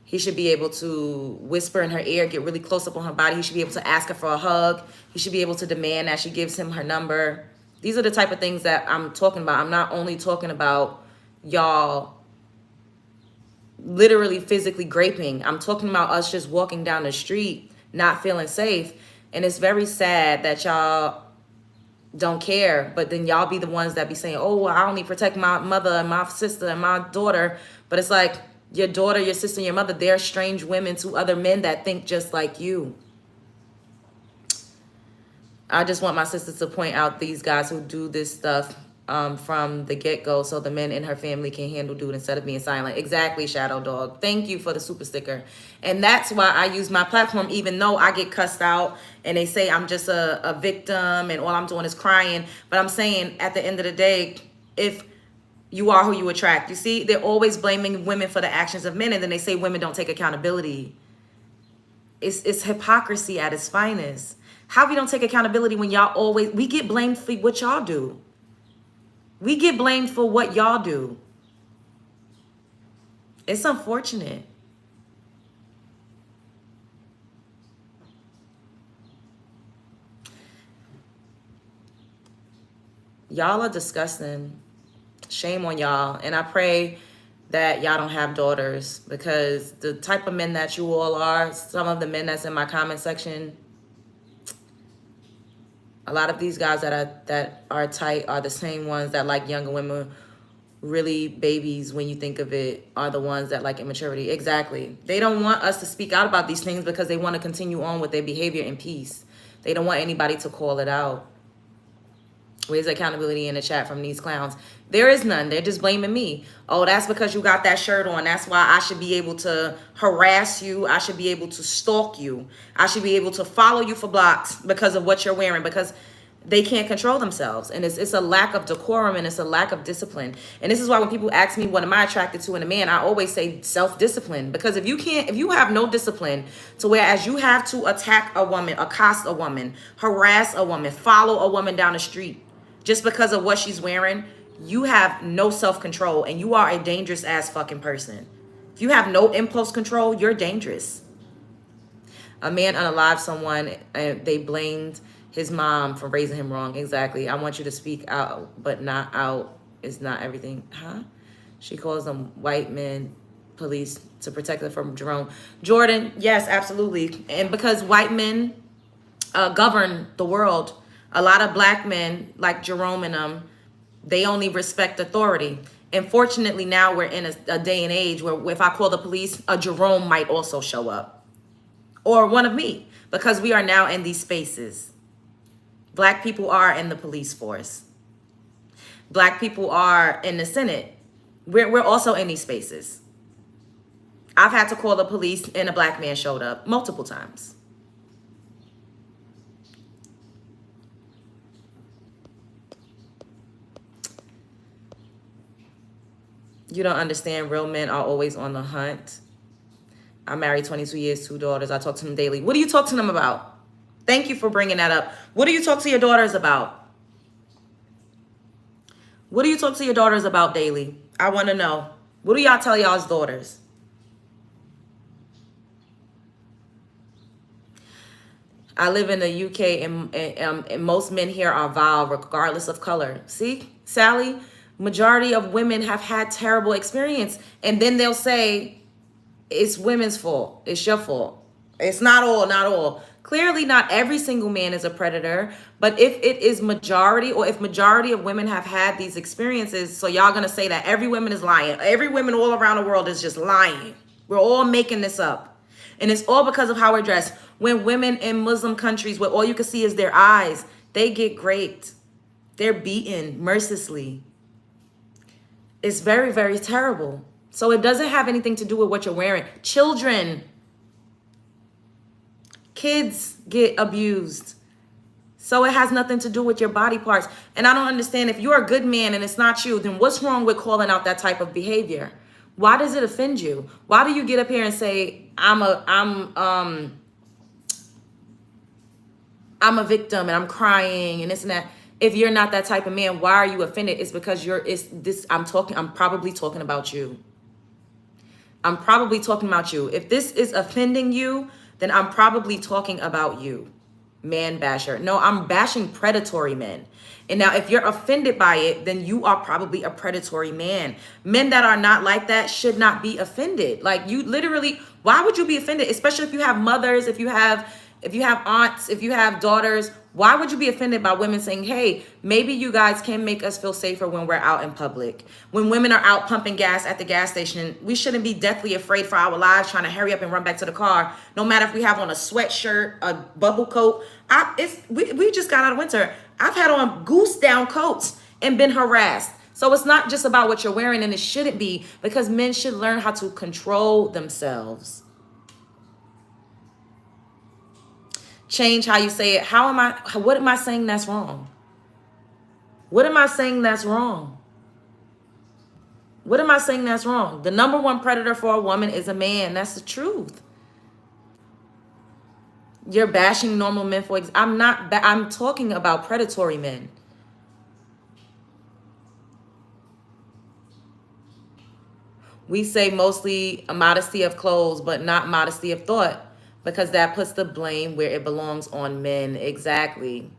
He should be able to whisper in her ear, get really close up on her body. He should be able to ask her for a hug. He should be able to demand that she gives him her number. These are the type of things that I'm talking about. I'm not only talking about y'all literally physically graping. I'm talking about us just walking down the street, not feeling safe. And it's very sad that y'all don't care, but then y'all be the ones that be saying, oh, well, I only protect my mother and my sister and my daughter. But it's like your daughter, your sister, and your mother, they're strange women to other men that think just like you. I just want my sisters to point out these guys who do this stuff from the get-go so the men in her family can handle dude instead of being silent. Exactly, Shadow Dog. Thank you for the super sticker. And that's why I use my platform, even though I get cussed out and they say I'm just a victim and all I'm doing is crying. But I'm saying at the end of the day, if you are who you attract, you see, they're always blaming women for the actions of men, and then they say women don't take accountability. It's hypocrisy at its finest. How we don't take accountability when y'all always, we get blamed for what y'all do. We get blamed for what y'all do. It's unfortunate. Y'all are disgusting. Shame on y'all. And I pray that y'all don't have daughters, because the type of men that you all are, some of the men that's in my comment section, a lot of these guys that are tight are the same ones that like younger women. Really, babies, when you think of it, are the ones that like immaturity. Exactly. They don't want us to speak out about these things because they want to continue on with their behavior in peace. They don't want anybody to call it out. Where's accountability in the chat from these clowns? There is none. They're just blaming me. Oh, that's because you got that shirt on. That's why I should be able to harass you. I should be able to stalk you. I should be able to follow you for blocks because of what you're wearing. Because they can't control themselves, and it's a lack of decorum, and it's a lack of discipline. And this is why when people ask me what am I attracted to in a man, I always say self-discipline, because if you have no discipline to whereas you have to attack a woman, accost a woman, harass a woman, follow a woman down the street just because of what she's wearing, you have no self-control, and you are a dangerous ass fucking person. If you have no impulse control, you're dangerous. A man unalived someone and they blamed his mom for raising him wrong. Exactly. I want you to speak out, but not out is not everything. Huh? She calls them white men police to protect her from Jerome. Jordan, yes, absolutely. And because white men govern the world, a lot of black men like Jerome and them, they only respect authority. And fortunately now we're in a day and age where if I call the police, a Jerome might also show up. Or one of me, because we are now in these spaces. Black people are in the police force. Black people are in the Senate. We're also in these spaces. I've had to call the police and a black man showed up multiple times. You don't understand. Real men are always on the hunt. I'm married 22 years, 2 daughters. I talk to them daily. What do you talk to them about? Thank you for bringing that up. What do you talk to your daughters about? What do you talk to your daughters about daily? I want to know. What do y'all tell y'all's daughters? I live in the UK, and most men here are vile regardless of color. See, Sally, majority of women have had terrible experience, and then they'll say, it's women's fault. It's your fault. It's not all. Clearly not every single man is a predator, but if it is majority, or if majority of women have had these experiences, so y'all gonna say that every woman is lying. Every woman all around the world is just lying. We're all making this up. And it's all because of how we're dressed. When women in Muslim countries where all you can see is their eyes, they get raped. They're beaten mercilessly. It's very, very terrible. So it doesn't have anything to do with what you're wearing. Kids get abused. So it has nothing to do with your body parts. And I don't understand, if you're a good man and it's not you, then what's wrong with calling out that type of behavior? Why does it offend you? Why do you get up here and say, I'm a victim and I'm crying and this and that? If you're not that type of man, why are you offended? It's because I'm probably talking about you. I'm probably talking about you. If this is offending you, then I'm probably talking about you. Man basher. No, I'm bashing predatory men. And now if you're offended by it, then you are probably a predatory man. Men that are not like that should not be offended. Like, you literally, why would you be offended? Especially if you have mothers, if you have aunts, if you have daughters, why would you be offended by women saying, hey, maybe you guys can make us feel safer when we're out in public? When women are out pumping gas at the gas station, we shouldn't be deathly afraid for our lives, trying to hurry up and run back to the car, no matter if we have on a sweatshirt, a bubble coat. We just got out of winter. I've had on goose down coats and been harassed. So it's not just about what you're wearing, and it shouldn't be, because men should learn how to control themselves. Change how you say it. What am I saying that's wrong? What am I saying that's wrong? What am I saying that's wrong? The number one predator for a woman is a man. That's the truth. You're bashing normal men for I'm talking about predatory men. We say mostly a modesty of clothes, but not modesty of thought, because that puts the blame where it belongs, on men. Exactly.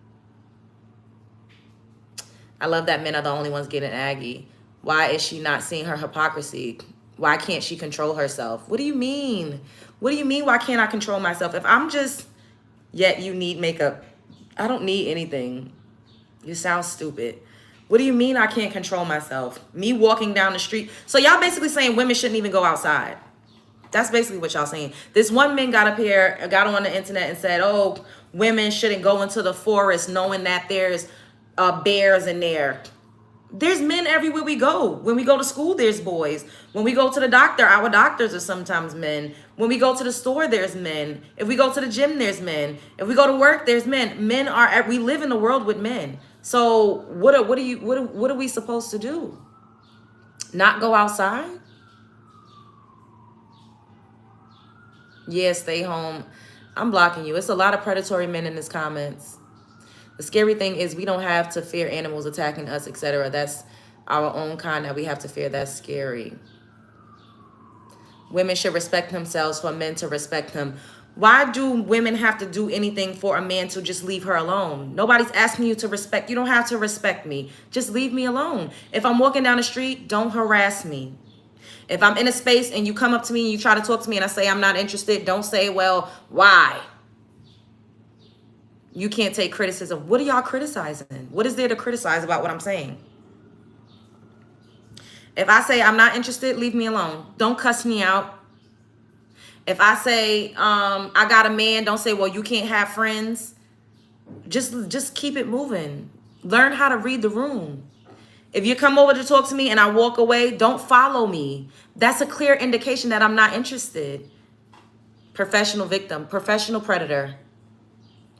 I love that men are the only ones getting aggy. Why is she not seeing her hypocrisy? Why can't she control herself? What do you mean? What do you mean, why can't I control myself? If I'm just, yet you need makeup. I don't need anything. You sound stupid. What do you mean I can't control myself? Me walking down the street. So y'all basically saying women shouldn't even go outside. That's basically what y'all saying. This one man got up here, got on the internet and said, oh, women shouldn't go into the forest knowing that there's bears in there. There's men everywhere we go. When we go to school, there's boys. When we go to the doctor, our doctors are sometimes men. When we go to the store, there's men. If we go to the gym, there's men. If we go to work, there's men. Men are. We live in the world with men. So what are we supposed to do? Not go outside? Yeah, stay home. I'm blocking you. It's a lot of predatory men in this comments. The scary thing is we don't have to fear animals attacking us, etc. That's our own kind that we have to fear. That's scary. Women should respect themselves for men to respect them. Why do women have to do anything for a man to just leave her alone? Nobody's asking you to respect. You don't have to respect me. Just leave me alone. If I'm walking down the street, don't harass me. If I'm in a space and you come up to me and you try to talk to me and I say I'm not interested, don't say, well, why? You can't take criticism. What are y'all criticizing? What is there to criticize about what I'm saying? If I say I'm not interested, leave me alone. Don't cuss me out. If I say I got a man, don't say, well, you can't have friends. Just keep it moving. Learn how to read the room. If you come over to talk to me and I walk away, don't follow me. That's a clear indication that I'm not interested. Professional victim, professional predator.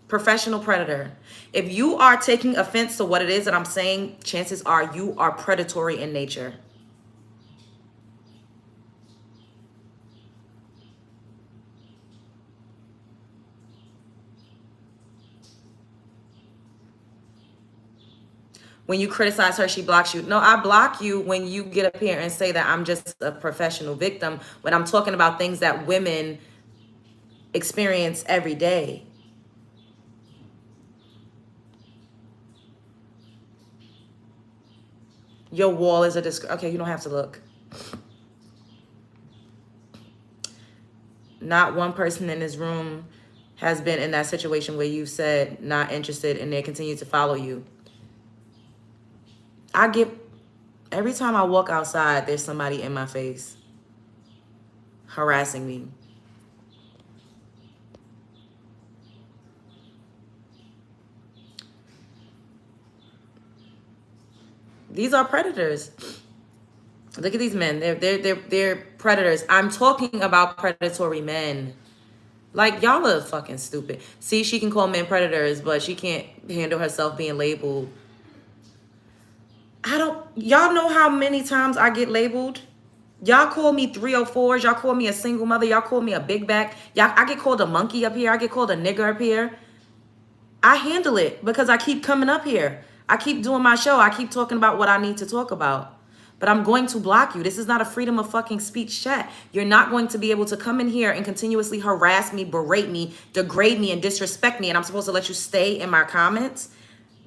Professional predator. If you are taking offense to what it is that I'm saying, chances are you are predatory in nature. When you criticize her, she blocks you. No, I block you when you get up here and say that I'm just a professional victim when I'm talking about things that women experience every day. Your wall is a okay, you don't have to look. Not one person in this room has been in that situation where you said not interested and they continue to follow you. Every time I walk outside, there's somebody in my face harassing me. These are predators. Look at these men. They're predators. I'm talking about predatory men. Like, y'all are fucking stupid. See, she can call men predators, but she can't handle herself being labeled. Y'all know how many times I get labeled? Y'all call me 304s. Y'all call me a single mother. Y'all call me a big back. I get called a monkey up here. I get called a nigger up here. I handle it because I keep coming up here. I keep doing my show. I keep talking about what I need to talk about. But I'm going to block you. This is not a freedom of fucking speech chat. You're not going to be able to come in here and continuously harass me, berate me, degrade me, and disrespect me. And I'm supposed to let you stay in my comments?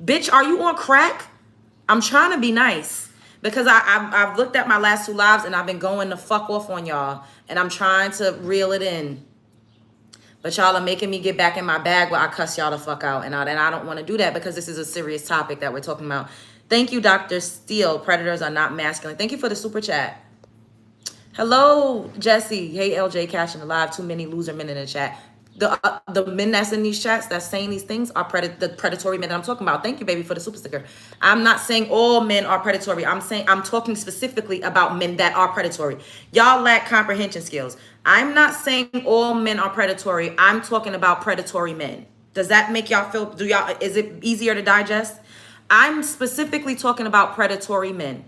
Bitch, are you on crack? I'm trying to be nice because I've looked at my last 2 lives and I've been going the fuck off on y'all. And I'm trying to reel it in. But y'all are making me get back in my bag where I cuss y'all the fuck out. And I don't want to do that because this is a serious topic that we're talking about. Thank you, Dr. Steele. Predators are not masculine. Thank you for the super chat. Hello, Jesse. Hey, LJ, catching alive. Too many loser men in the chat. The men that's in these chats that's saying these things are the predatory men that I'm talking about. Thank you, baby, for the super sticker. I'm not saying all men are predatory. I'm talking specifically about men that are predatory. Y'all lack comprehension skills. I'm not saying all men are predatory. I'm talking about predatory men. Does that make y'all feel, is it easier to digest? I'm specifically talking about predatory men.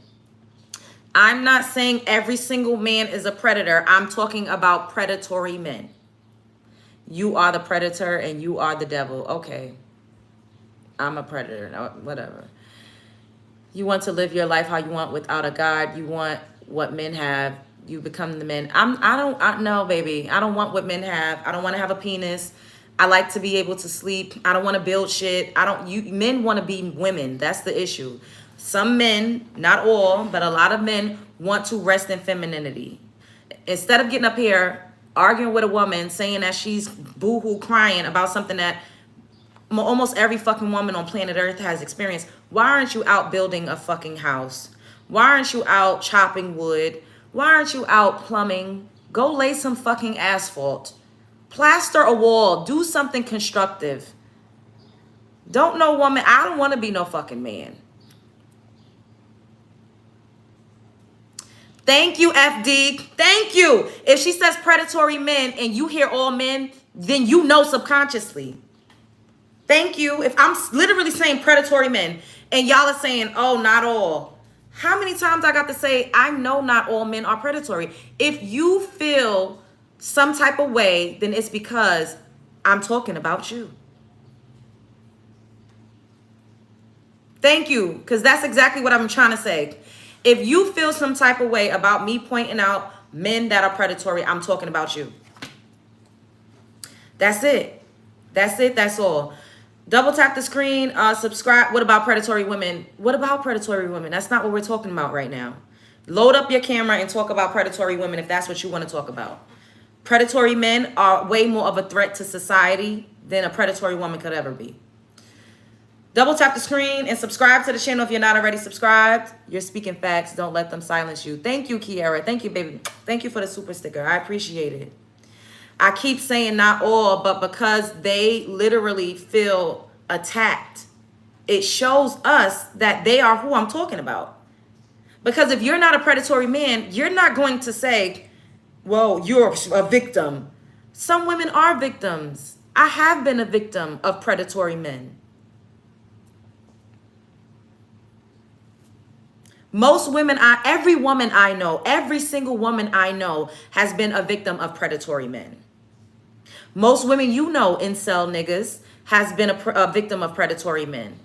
I'm not saying every single man is a predator. I'm talking about predatory men. You are the predator and you are the devil. Okay. I'm a predator. No, whatever. You want to live your life how you want without a God. You want what men have. You become the men. No, baby. I don't want what men have. I don't want to have a penis. I like to be able to sleep. I don't want to build shit. Men want to be women. That's the issue. Some men, not all, but a lot of men want to rest in femininity. Instead of getting up here arguing with a woman, saying that she's boo-hoo crying about something that almost every fucking woman on planet Earth has experienced, why aren't you out building a fucking house? Why aren't you out chopping wood? Why aren't you out plumbing? Go lay some fucking asphalt. Plaster a wall. Do something constructive. I don't want to be no fucking man. Thank you, FD. Thank you. If she says predatory men and you hear all men, then you know subconsciously. Thank you. If I'm literally saying predatory men and y'all are saying, oh, not all. How many times I got to say, I know not all men are predatory. If you feel some type of way, then it's because I'm talking about you. Thank you, because that's exactly what I'm trying to say. If you feel some type of way about me pointing out men that are predatory, I'm talking about you. That's it. That's it. That's all. Double tap the screen. Subscribe. What about predatory women? What about predatory women? That's not what we're talking about right now. Load up your camera and talk about predatory women if that's what you want to talk about. Predatory men are way more of a threat to society than a predatory woman could ever be. Double tap the screen and subscribe to the channel if you're not already subscribed. You're speaking facts. Don't let them silence you. Thank you, Kiara. Thank you, baby. Thank you for the super sticker. I appreciate it. I keep saying not all, but because they literally feel attacked, it shows us that they are who I'm talking about. Because if you're not a predatory man, you're not going to say, well, you're a victim. Some women are victims. I have been a victim of predatory men. Most women, every woman I know, every single woman I know has been a victim of predatory men. Most women you know, incel niggas, has been a victim of predatory men.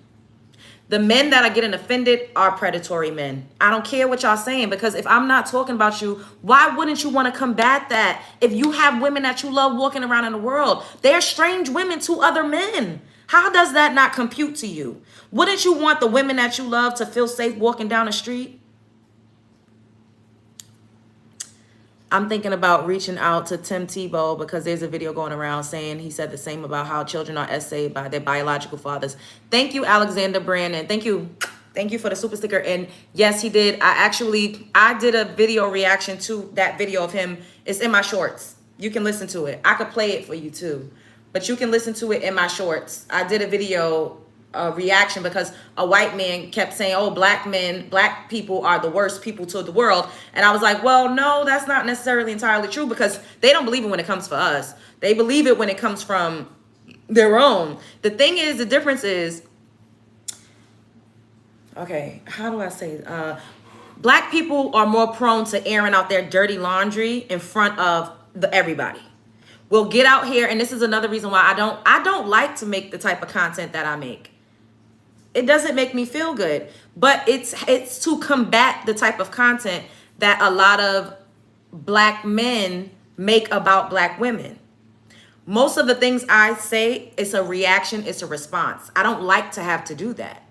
The men that are getting offended are predatory men. I don't care what y'all saying, because if I'm not talking about you, why wouldn't you want to combat that? If you have women that you love walking around in the world, they're strange women to other men. How does that not compute to you? Wouldn't you want the women that you love to feel safe walking down the street? I'm thinking about reaching out to Tim Tebow because there's a video going around saying he said the same about how children are essayed by their biological fathers. Thank you, Alexander Brandon. Thank you. Thank you for the super sticker. And yes, he did. I did a video reaction to that video of him. It's in my shorts. You can listen to it. I could play it for you too, but you can listen to it in my shorts. I did a video reaction because a white man kept saying, oh, black people are the worst people to the world. And I was like, well, no, that's not necessarily entirely true, because they don't believe it when it comes for us. They believe it when it comes from their own. The thing is, the difference is, okay, how do I say it? Black people are more prone to airing out their dirty laundry in front of everybody. We'll get out here, and this is another reason why I don't like to make the type of content that I make. It doesn't make me feel good, but it's to combat the type of content that a lot of black men make about black women. Most of the things I say, it's a reaction, it's a response. I don't like to have to do that,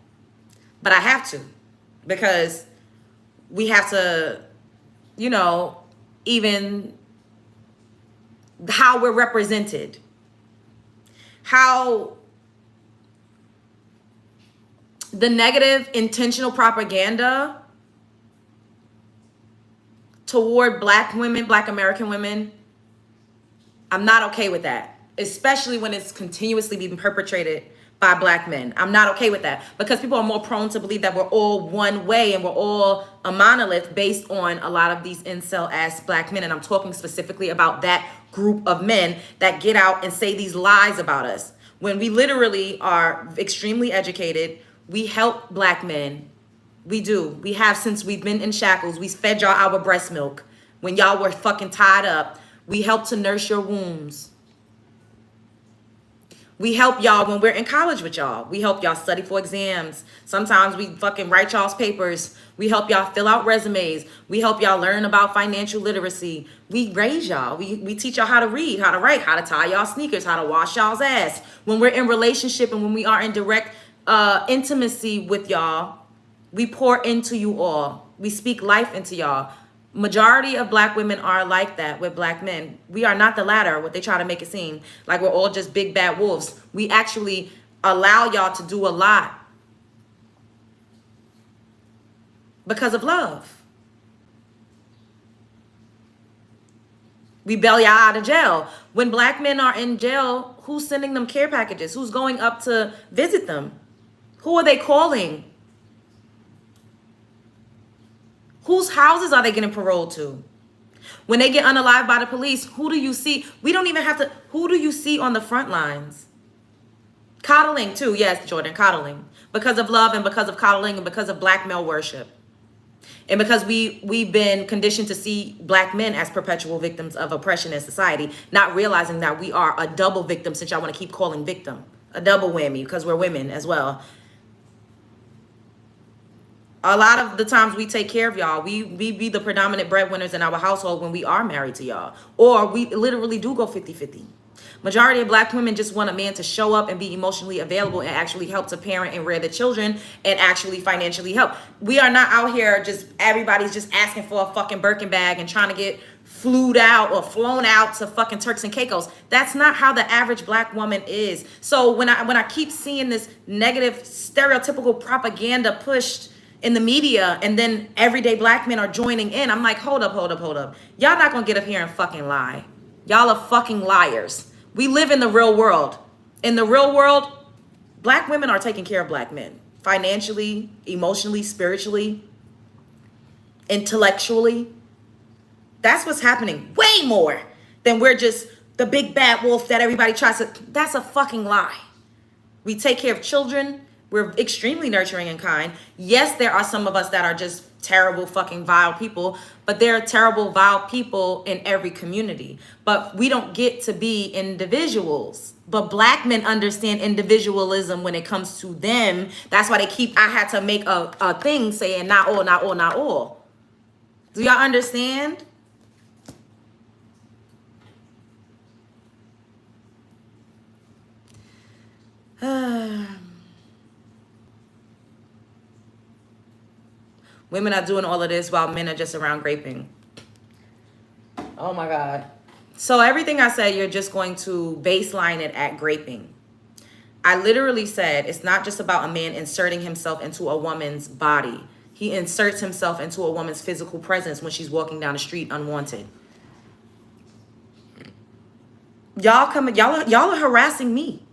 but I have to, because we have to, you know, even how we're represented, how the negative intentional propaganda toward black women, black American women, I'm not okay with that, especially when it's continuously being perpetrated by black men. I'm not okay with that, because people are more prone to believe that we're all one way and we're all a monolith based on a lot of these incel-ass black men. And I'm talking specifically about that group of men that get out and say these lies about us, when we literally are extremely educated. We help black men. We do. We have since we've been in shackles. We fed y'all our breast milk when y'all were fucking tied up. We help to nurse your wombs. We help y'all when we're in college with y'all. We help y'all study for exams. Sometimes we fucking write y'all's papers. We help y'all fill out resumes. We help y'all learn about financial literacy. We raise y'all. We teach y'all how to read, how to write, how to tie y'all sneakers, how to wash y'all's ass. When we're in relationship and when we are in direct intimacy with y'all, we pour into you all. We speak life into y'all. Majority of black women are like that with black men. We are not the latter, what they try to make it seem like we're all just big bad wolves. We actually allow y'all to do a lot because of love. We bail y'all out of jail. When black men are in jail, who's sending them care packages? Who's going up to visit them? Who are they calling? Whose houses are they getting paroled to? When they get unalived by the police, who do you see? We don't even have to, who do you see on the front lines? Coddling too, yes, Jordan, coddling. Because of love and because of coddling and because of black male worship. And because we've been conditioned to see black men as perpetual victims of oppression in society, not realizing that we are a double victim, since y'all want to keep calling victim. A double whammy, because we're women as well. A lot of the times we take care of y'all. We be the predominant breadwinners in our household when we are married to y'all. Or we literally do go 50-50. Majority of black women just want a man to show up and be emotionally available and actually help to parent and rear the children and actually financially help. We are not out here just, everybody's just asking for a fucking Birkin bag and trying to get flued out or flown out to fucking Turks and Caicos. That's not how the average black woman is. So when I keep seeing this negative stereotypical propaganda pushed in the media, and then everyday black men are joining in, I'm like, hold up. Y'all not gonna get up here and fucking lie. Y'all are fucking liars. We live in the real world. In the real world, black women are taking care of black men. Financially, emotionally, spiritually, intellectually. That's what's happening. Way more than we're just the big bad wolf that everybody tries to. That's a fucking lie. We take care of children. We're extremely nurturing and kind. Yes, there are some of us that are just terrible fucking vile people, but there are terrible vile people in every community. But we don't get to be individuals. But black men understand individualism when it comes to them. That's why I had to make a thing saying not all, not all, not all. Do y'all understand? Women are doing all of this while men are just around graping. Oh my God. So everything I said, you're just going to baseline it at graping. I literally said it's not just about a man inserting himself into a woman's body. He inserts himself into a woman's physical presence when she's walking down the street unwanted. Y'all are harassing me.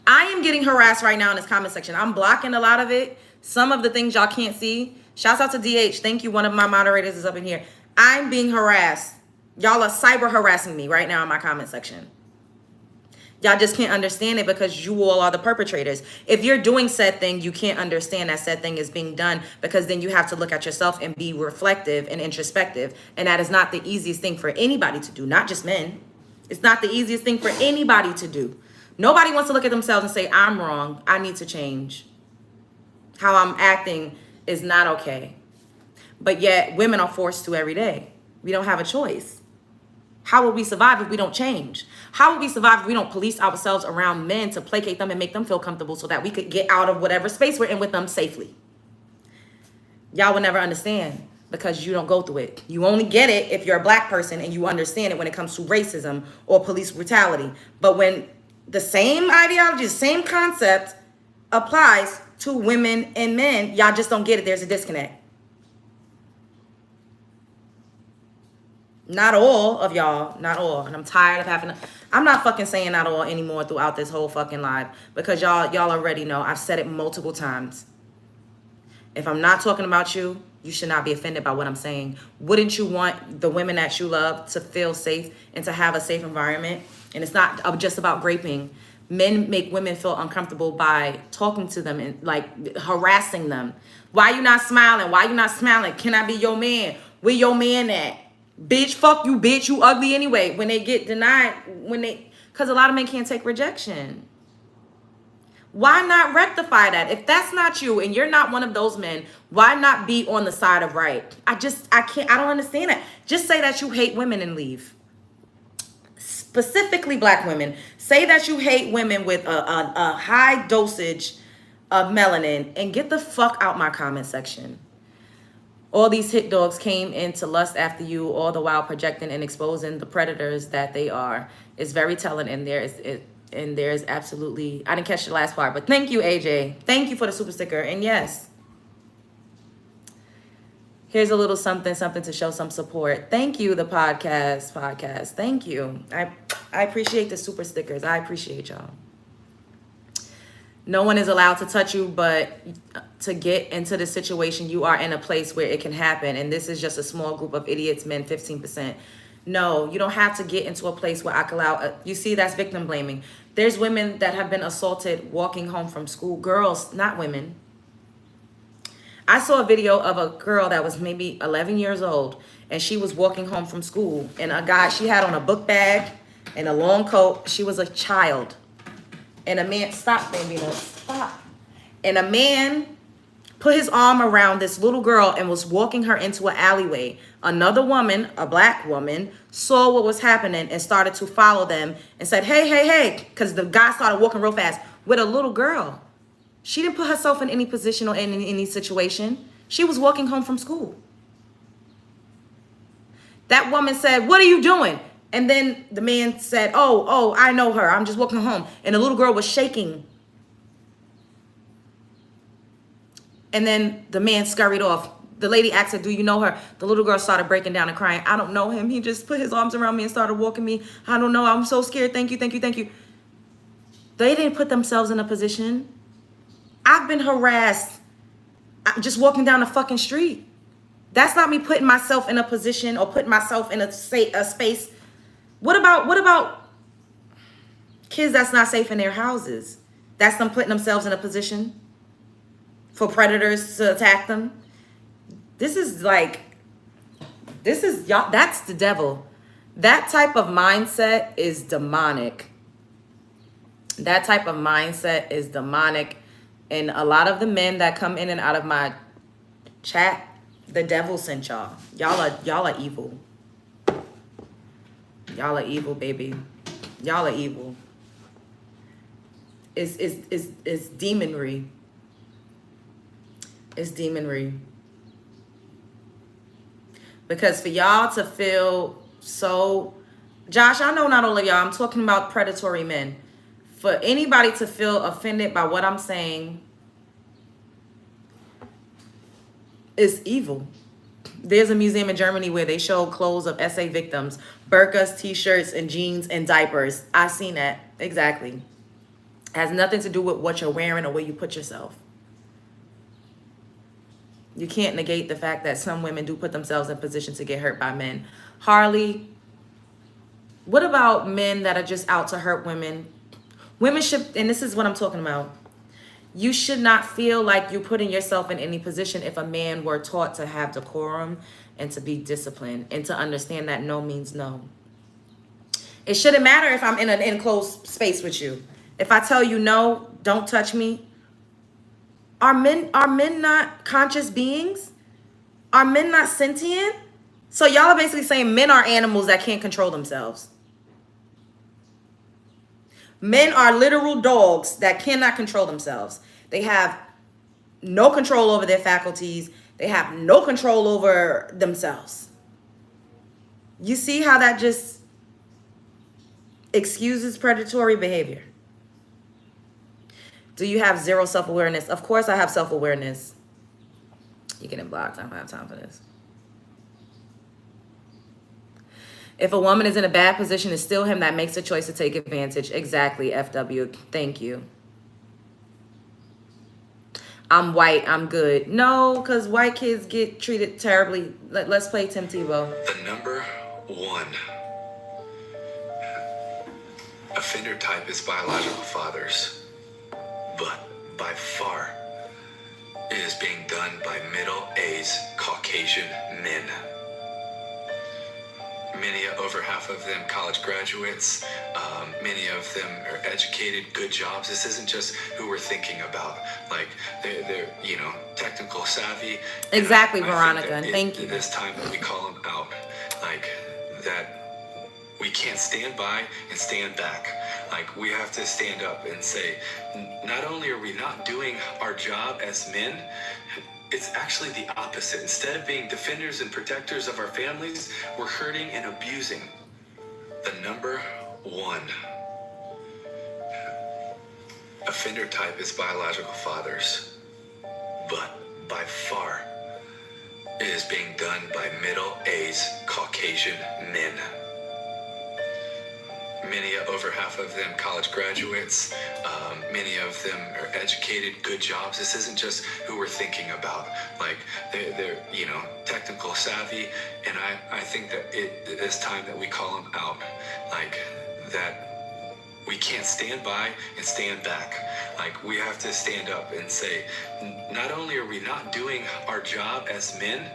I am getting harassed right now in this comment section. I'm blocking a lot of it. Some of the things y'all can't see. Shouts out to DH. Thank you. One of my moderators is up in here. I'm being harassed. Y'all are cyber harassing me right now in my comment section. Y'all just can't understand it because you all are the perpetrators. If you're doing said thing, you can't understand that said thing is being done, because then you have to look at yourself and be reflective and introspective. And that is not the easiest thing for anybody to do, not just men. It's not the easiest thing for anybody to do. Nobody wants to look at themselves and say, I'm wrong. I need to change. How I'm acting is not okay. But yet women are forced to every day. We don't have a choice. How will we survive if we don't change? How will we survive if we don't police ourselves around men to placate them and make them feel comfortable so that we could get out of whatever space we're in with them safely? Y'all will never understand because you don't go through it. You only get it if you're a black person and you understand it when it comes to racism or police brutality. But when the same ideology, the same concept applies to women and men, y'all just don't get it. There's a disconnect. Not all of y'all, not all. And I'm tired of having to, I'm not fucking saying not all anymore throughout this whole fucking live, because y'all already know. I've said it multiple times. If I'm not talking about you, you should not be offended by what I'm saying. Wouldn't you want the women that you love to feel safe and to have a safe environment? And it's not just about graping. Men make women feel uncomfortable by talking to them and like harassing them. Why you not smiling? Why you not smiling? Can I be your man? Where your man at? Bitch, fuck you, bitch. You ugly anyway. When they get denied, because a lot of men can't take rejection. Why not rectify that? If that's not you and you're not one of those men, why not be on the side of right? I don't understand that. Just say that you hate women and leave. Specifically black women. Say that you hate women with a high dosage of melanin and get the fuck out my comment section. All these hit dogs came in to lust after you, all the while projecting and exposing the predators that they are. It's very telling, and there's absolutely, I didn't catch the last part, but thank you, AJ. Thank you for the super sticker. And yes, here's a little something to show some support. Thank you, the podcast. Thank you. I appreciate the super stickers. I appreciate y'all. No one is allowed to touch you, but to get into the situation, you are in a place where it can happen. And this is just a small group of idiots, men, 15%. No, you don't have to get into a place where I can allow, you see, that's victim blaming. There's women that have been assaulted walking home from school. Girls, not women. I saw a video of a girl that was maybe 11 years old, and she was walking home from school. And a guy, she had on a book bag and a long coat. She was a child. And a man, stop, Bambino, stop. And a man put his arm around this little girl and was walking her into an alleyway. Another woman, a black woman, saw what was happening and started to follow them and said, hey, hey, hey, because the guy started walking real fast with a little girl. She didn't put herself in any position or in any situation. She was walking home from school. That woman said, what are you doing? And then the man said, oh, I know her. I'm just walking home. And the little girl was shaking. And then the man scurried off. The lady asked her, do you know her? The little girl started breaking down and crying. I don't know him. He just put his arms around me and started walking me. I don't know. I'm so scared. Thank you, thank you, thank you. They didn't put themselves in a position. I've been harassed just walking down the fucking street. That's not me putting myself in a position or putting myself in a space. What about kids that's not safe in their houses? That's them putting themselves in a position for predators to attack them. This is y'all, that's the devil. That type of mindset is demonic. That type of mindset is demonic. And a lot of the men that come in and out of my chat, the devil sent y'all. Y'all are evil. Y'all are evil, baby. Y'all are evil. It's demonry. It's demonry. Because for y'all to feel so, Josh, I know not all of y'all, I'm talking about predatory men. For anybody to feel offended by what I'm saying is evil. There's a museum in Germany where they show clothes of SA victims, burqas, t-shirts, and jeans and diapers. I've seen that. Exactly. Has nothing to do with what you're wearing or where you put yourself. You can't negate the fact that some women do put themselves in position to get hurt by men. Harley, what about men that are just out to hurt women? Women should, and this is what I'm talking about, you should not feel like you're putting yourself in any position if a man were taught to have decorum and to be disciplined and to understand that no means no. It shouldn't matter if I'm in an enclosed space with you. If I tell you no, don't touch me. Are men not conscious beings? Are men not sentient? So y'all are basically saying men are animals that can't control themselves. Men are literal dogs that cannot control themselves. They have no control over their faculties. They have no control over themselves. You see how that just excuses predatory behavior? Do you have zero self-awareness? Of course I have self-awareness. You're getting blocked. I don't have time for this. If a woman is in a bad position, it's still him that makes the choice to take advantage. Exactly, FW. Thank you. I'm white. I'm good. No, because white kids get treated terribly. Let's play Tim Tebow. The number one offender type is biological fathers, but by far it is being done by middle-aged Caucasian men. Many, over half of them, college graduates. Many of them are educated, good jobs. This isn't just who we're thinking about. Like, they're technical savvy. Exactly, I Veronica, and thank you. It is time that we call them out. Like, that we can't stand by and stand back. Like, we have to stand up and say, not only are we not doing our job as men, it's actually the opposite. Instead of being defenders and protectors of our families, we're hurting and abusing. The number one offender type is biological fathers, but by far it is being done by middle-aged Caucasian men. many, over half of them college graduates. Many of them are educated, good jobs. This isn't just who we're thinking about. Like they're technical savvy, and I think that it is time that we call them out. Like that. We can't stand by and stand back. Like we have to stand up and say, not only are we not doing our job as men,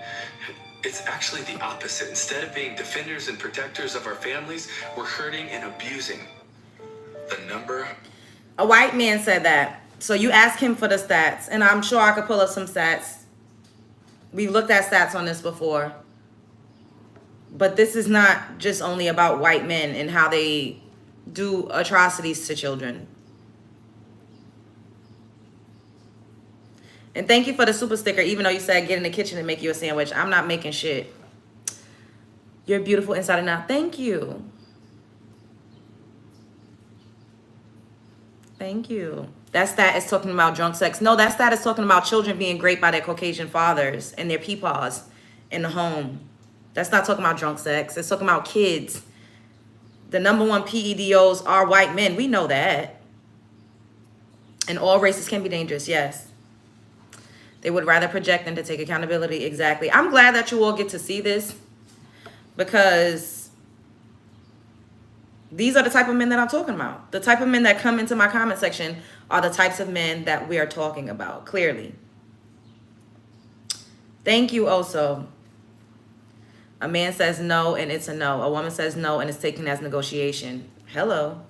it's actually the opposite. Instead of being defenders and protectors of our families, we're hurting and abusing. The number. A white man said that. So you ask him for the stats, and I'm sure I could pull up some stats. We've looked at stats on this before. But this is not just only about white men and how they do atrocities to children. And thank you for the super sticker, even though you said get in the kitchen and make you a sandwich. I'm not making shit. You're beautiful inside and out. Thank you. Thank you. That stat is talking about drunk sex. No, that stat is talking about children being raped by their Caucasian fathers and their peepaws in the home. That's not talking about drunk sex. It's talking about kids. The number one PEDOs are white men. We know that. And all races can be dangerous, yes. They would rather project than to take accountability, exactly. I'm glad that you all get to see this because these are the type of men that I'm talking about. The type of men that come into my comment section are the types of men that we are talking about, clearly. Thank you, also. A man says no, and it's a no. A woman says no, and it's taken as negotiation. Hello.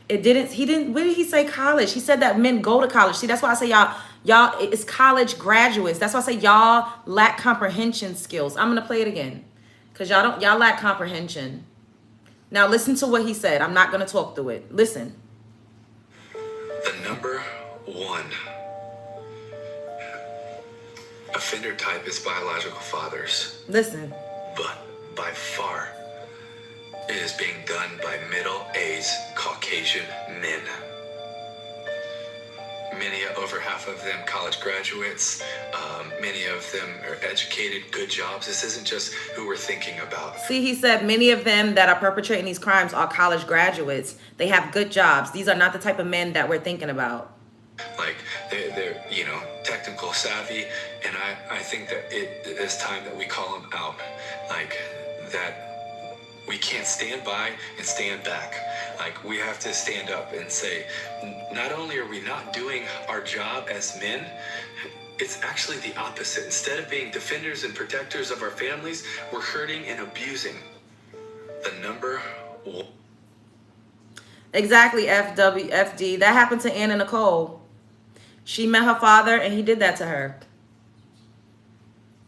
He didn't, where did he say college? He said that men go to college. See, that's why I say y'all, it's college graduates. That's why I say y'all lack comprehension skills. I'm going to play it again because y'all lack comprehension. Now listen to what he said. I'm not going to talk through it. Listen. The number one offender type is biological fathers. Listen. But by far, it is being done by middle-aged Caucasian men. Many, over half of them college graduates. Many of them are educated, good jobs. This isn't just who we're thinking about. See, he said many of them that are perpetrating these crimes are college graduates. They have good jobs. These are not the type of men that we're thinking about. Like they're technical savvy, and I think that it is time that we call them out. Like that. We can't stand by and stand back. Like we have to stand up and say, not only are we not doing our job as men, it's actually the opposite. Instead of being defenders and protectors of our families, we're hurting and abusing. The number one. Exactly, FD. That happened to Anna Nicole. She met her father and he did that to her.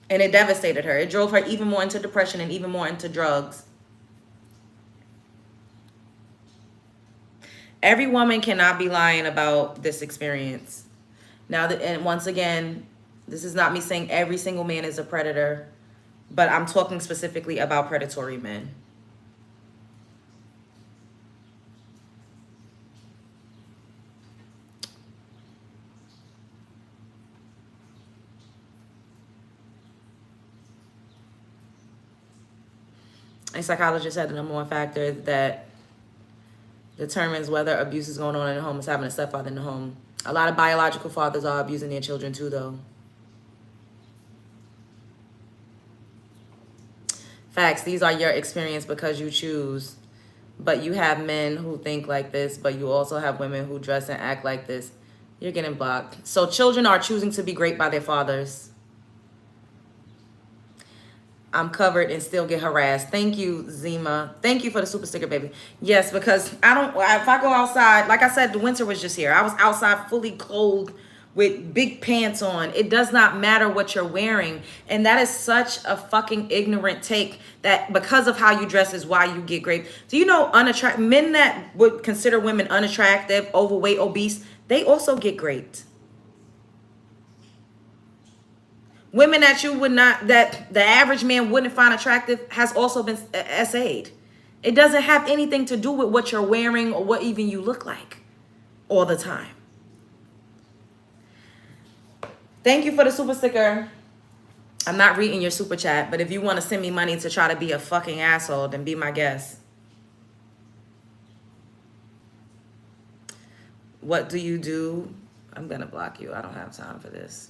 And it devastated her. It drove her even more into depression and even more into drugs. Every woman cannot be lying about this experience. Now, and once again, this is not me saying every single man is a predator, but I'm talking specifically about predatory men. A psychologist said the number one factor that determines whether abuse is going on in the home is having a stepfather in the home. A lot of biological fathers are abusing their children too, though. Facts. These are your experience because you choose. But you have men who think like this, but you also have women who dress and act like this. You're getting blocked. So children are choosing to be great by their fathers. I'm covered and still get harassed. Thank you, Zima. Thank you for the super sticker, baby. Yes, because if I go outside, like I said, the winter was just here. I was outside fully clothed with big pants on. It does not matter what you're wearing. And that is such a fucking ignorant take that because of how you dress is why you get raped. Do you know men that would consider women unattractive, overweight, obese, they also get raped. Women that you would not, that the average man wouldn't find attractive has also been SA'd. It doesn't have anything to do with what you're wearing or what even you look like all the time. Thank you for the super sticker. I'm not reading your super chat, but if you want to send me money to try to be a fucking asshole, then be my guest. What do you do? I'm gonna block you. I don't have time for this.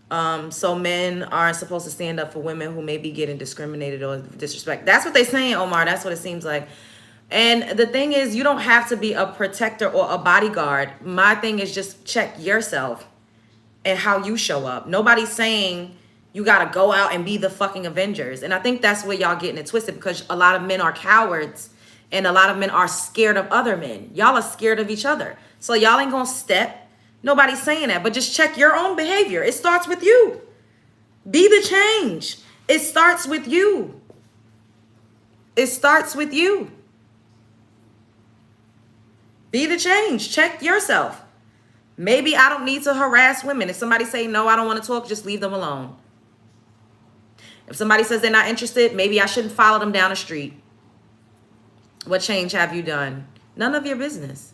So men aren't supposed to stand up for women who may be getting discriminated or disrespect. That's what they're saying, Omar. That's what it seems like. And the thing is, you don't have to be a protector or a bodyguard. My thing is just check yourself and how you show up. Nobody's saying you got to go out and be the fucking Avengers. And I think that's where y'all getting it twisted, because a lot of men are cowards and a lot of men are scared of other men. Y'all are scared of each other. So y'all ain't going to step. Nobody's saying that, but just check your own behavior. It starts with you. Be the change. It starts with you. It starts with you. Be the change. Check yourself. Maybe I don't need to harass women. If somebody say, no, I don't want to talk, just leave them alone. If somebody says they're not interested, maybe I shouldn't follow them down the street. What change have you done? None of your business.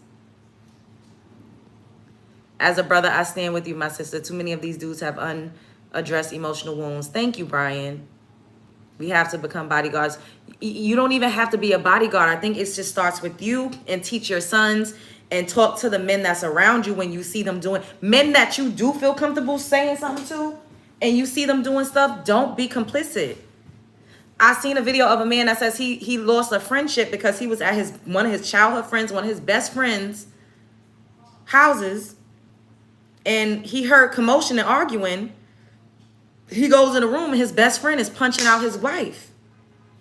As a brother, I stand with you, my sister. Too many of these dudes have unaddressed emotional wounds. Thank you, Brian. We have to become bodyguards. You don't even have to be a bodyguard. I think it just starts with you, and teach your sons and talk to the men that's around you when you see them doing, men that you do feel comfortable saying something to, and you see them doing stuff, don't be complicit. I seen a video of a man that says he lost a friendship because he was at one of his childhood friends, one of his best friends' houses, and he heard commotion and arguing. He goes in the room and his best friend is punching out his wife.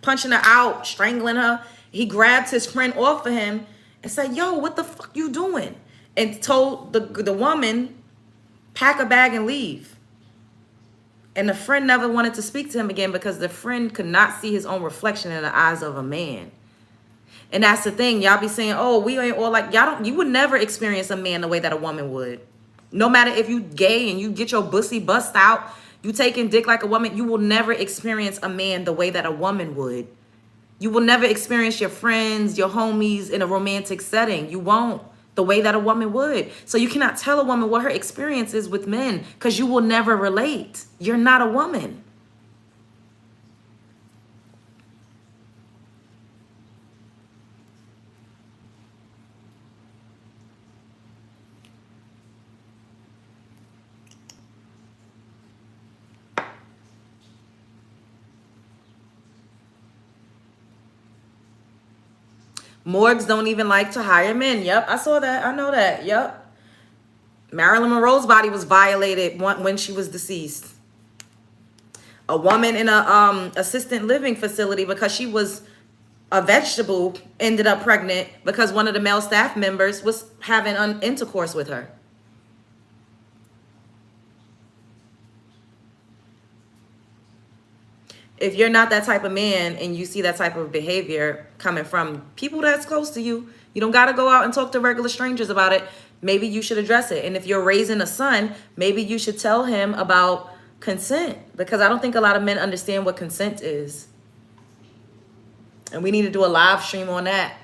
Punching her out, strangling her. He grabbed his friend off of him and said, yo, what the fuck you doing? And told the woman, pack a bag and leave. And the friend never wanted to speak to him again because the friend could not see his own reflection in the eyes of a man. And that's the thing. Y'all be saying, oh, we ain't all like, you would never experience a man the way that a woman would. No matter if you gay and you get your pussy bust out, you taking dick like a woman, you will never experience a man the way that a woman would. You will never experience your friends, your homies in a romantic setting. You won't, the way that a woman would. So you cannot tell a woman what her experience is with men, because you will never relate. You're not a woman. Morgues don't even like to hire men. Yep, I saw that. I know that. Yep. Marilyn Monroe's body was violated when she was deceased. A woman in a assisted living facility, because she was a vegetable, ended up pregnant because one of the male staff members was having intercourse with her. If you're not that type of man and you see that type of behavior coming from people that's close to you, you don't got to go out and talk to regular strangers about it. Maybe you should address it. And if you're raising a son, maybe you should tell him about consent, because I don't think a lot of men understand what consent is. And we need to do a live stream on that.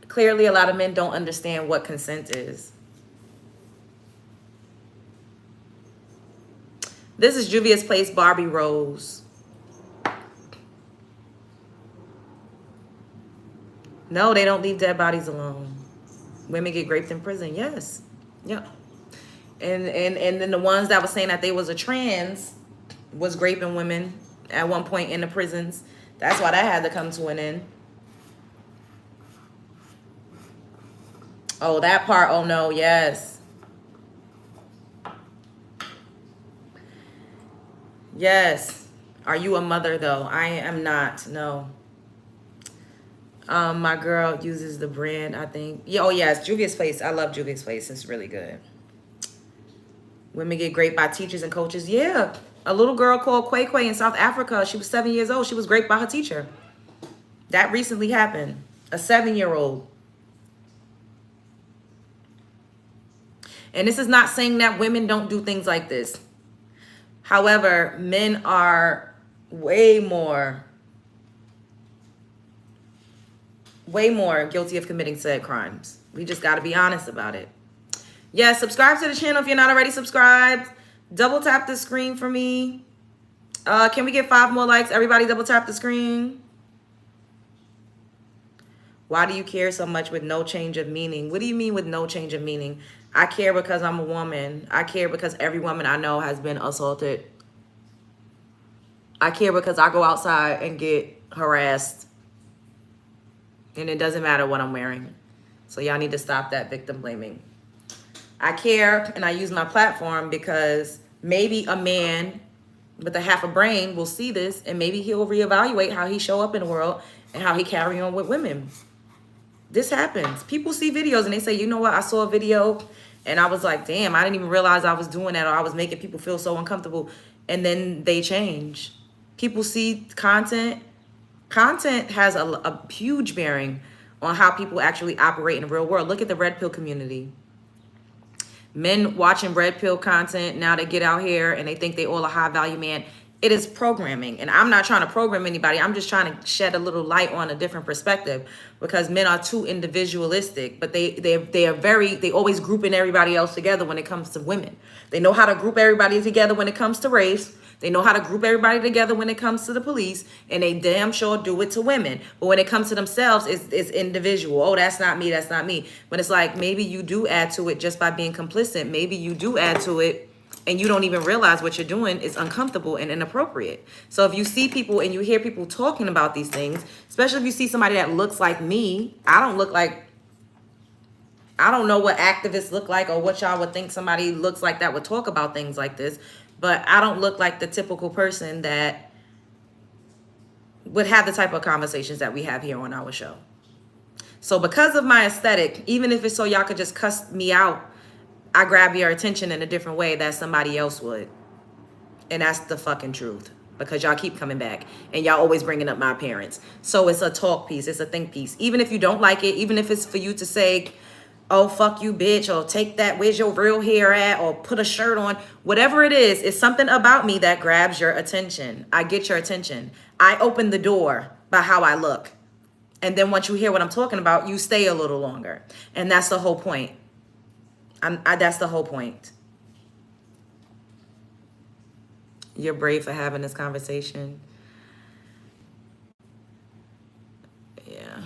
Clearly, a lot of men don't understand what consent is. This is Juvia's Place Barbie Rose. No, they don't leave dead bodies alone. Women get raped in prison. Yes. Yep. And then the ones that were saying that they was a trans was raping women at one point in the prisons. That's why that had to come to an end. Oh, that part. Oh, no. Yes. Yes. Are you a mother, though? I am not. No. My girl uses the brand, I think. Yeah, oh, yes. Juvia's Place. I love Juvia's Place. It's really good. Women get raped by teachers and coaches. Yeah. A little girl called Kway Kway in South Africa. She was 7 years old. She was raped by her teacher. That recently happened. A 7-year-old. And this is not saying that women don't do things like this. However, men are way more guilty of committing said crimes. We just got to be honest about it. Yeah, subscribe to the channel if you're not already subscribed. Double tap the screen for me. Can we get 5 more likes? Everybody double tap the screen. Why do you care so much with no change of meaning? What do you mean with no change of meaning? I care because I'm a woman. I care because every woman I know has been assaulted. I care because I go outside and get harassed. And it doesn't matter what I'm wearing. So y'all need to stop that victim blaming. I care and I use my platform because maybe a man with a half a brain will see this and maybe he'll reevaluate how he show up in the world and how he carry on with women. This happens. People see videos and they say, you know what, I saw a video and I was like, damn, I didn't even realize I was doing that, or I was making people feel so uncomfortable. And then they change. People see content. Content has a huge bearing on how people actually operate in the real world. Look at the red pill community. Men watching red pill content, now they get out here and they think they all a high value man. It is programming, and I'm not trying to program anybody. I'm just trying to shed a little light on a different perspective, because men are too individualistic, but they always grouping everybody else together when it comes to women. They know how to group everybody together when it comes to race. They know how to group everybody together when it comes to the police, and they damn sure do it to women. But when it comes to themselves, it's individual. Oh, that's not me, that's not me. But it's like, maybe you do add to it just by being complicit. Maybe you do add to it and you don't even realize what you're doing is uncomfortable and inappropriate. So if you see people and you hear people talking about these things, especially if you see somebody that looks like me, I don't know what activists look like or what y'all would think somebody looks like that would talk about things like this, but I don't look like the typical person that would have the type of conversations that we have here on our show. So because of my aesthetic, even if it's so y'all could just cuss me out, I grab your attention in a different way that somebody else would. And that's the fucking truth, because y'all keep coming back and y'all always bringing up my parents. So it's a talk piece. It's a think piece. Even if you don't like it, even if it's for you to say, oh, fuck you, bitch, or take that, where's your real hair at, or put a shirt on, whatever it is, it's something about me that grabs your attention. I get your attention. I open the door by how I look. And then once you hear what I'm talking about, you stay a little longer. And that's the whole point. That's the whole point. You're brave for having this conversation. Yeah.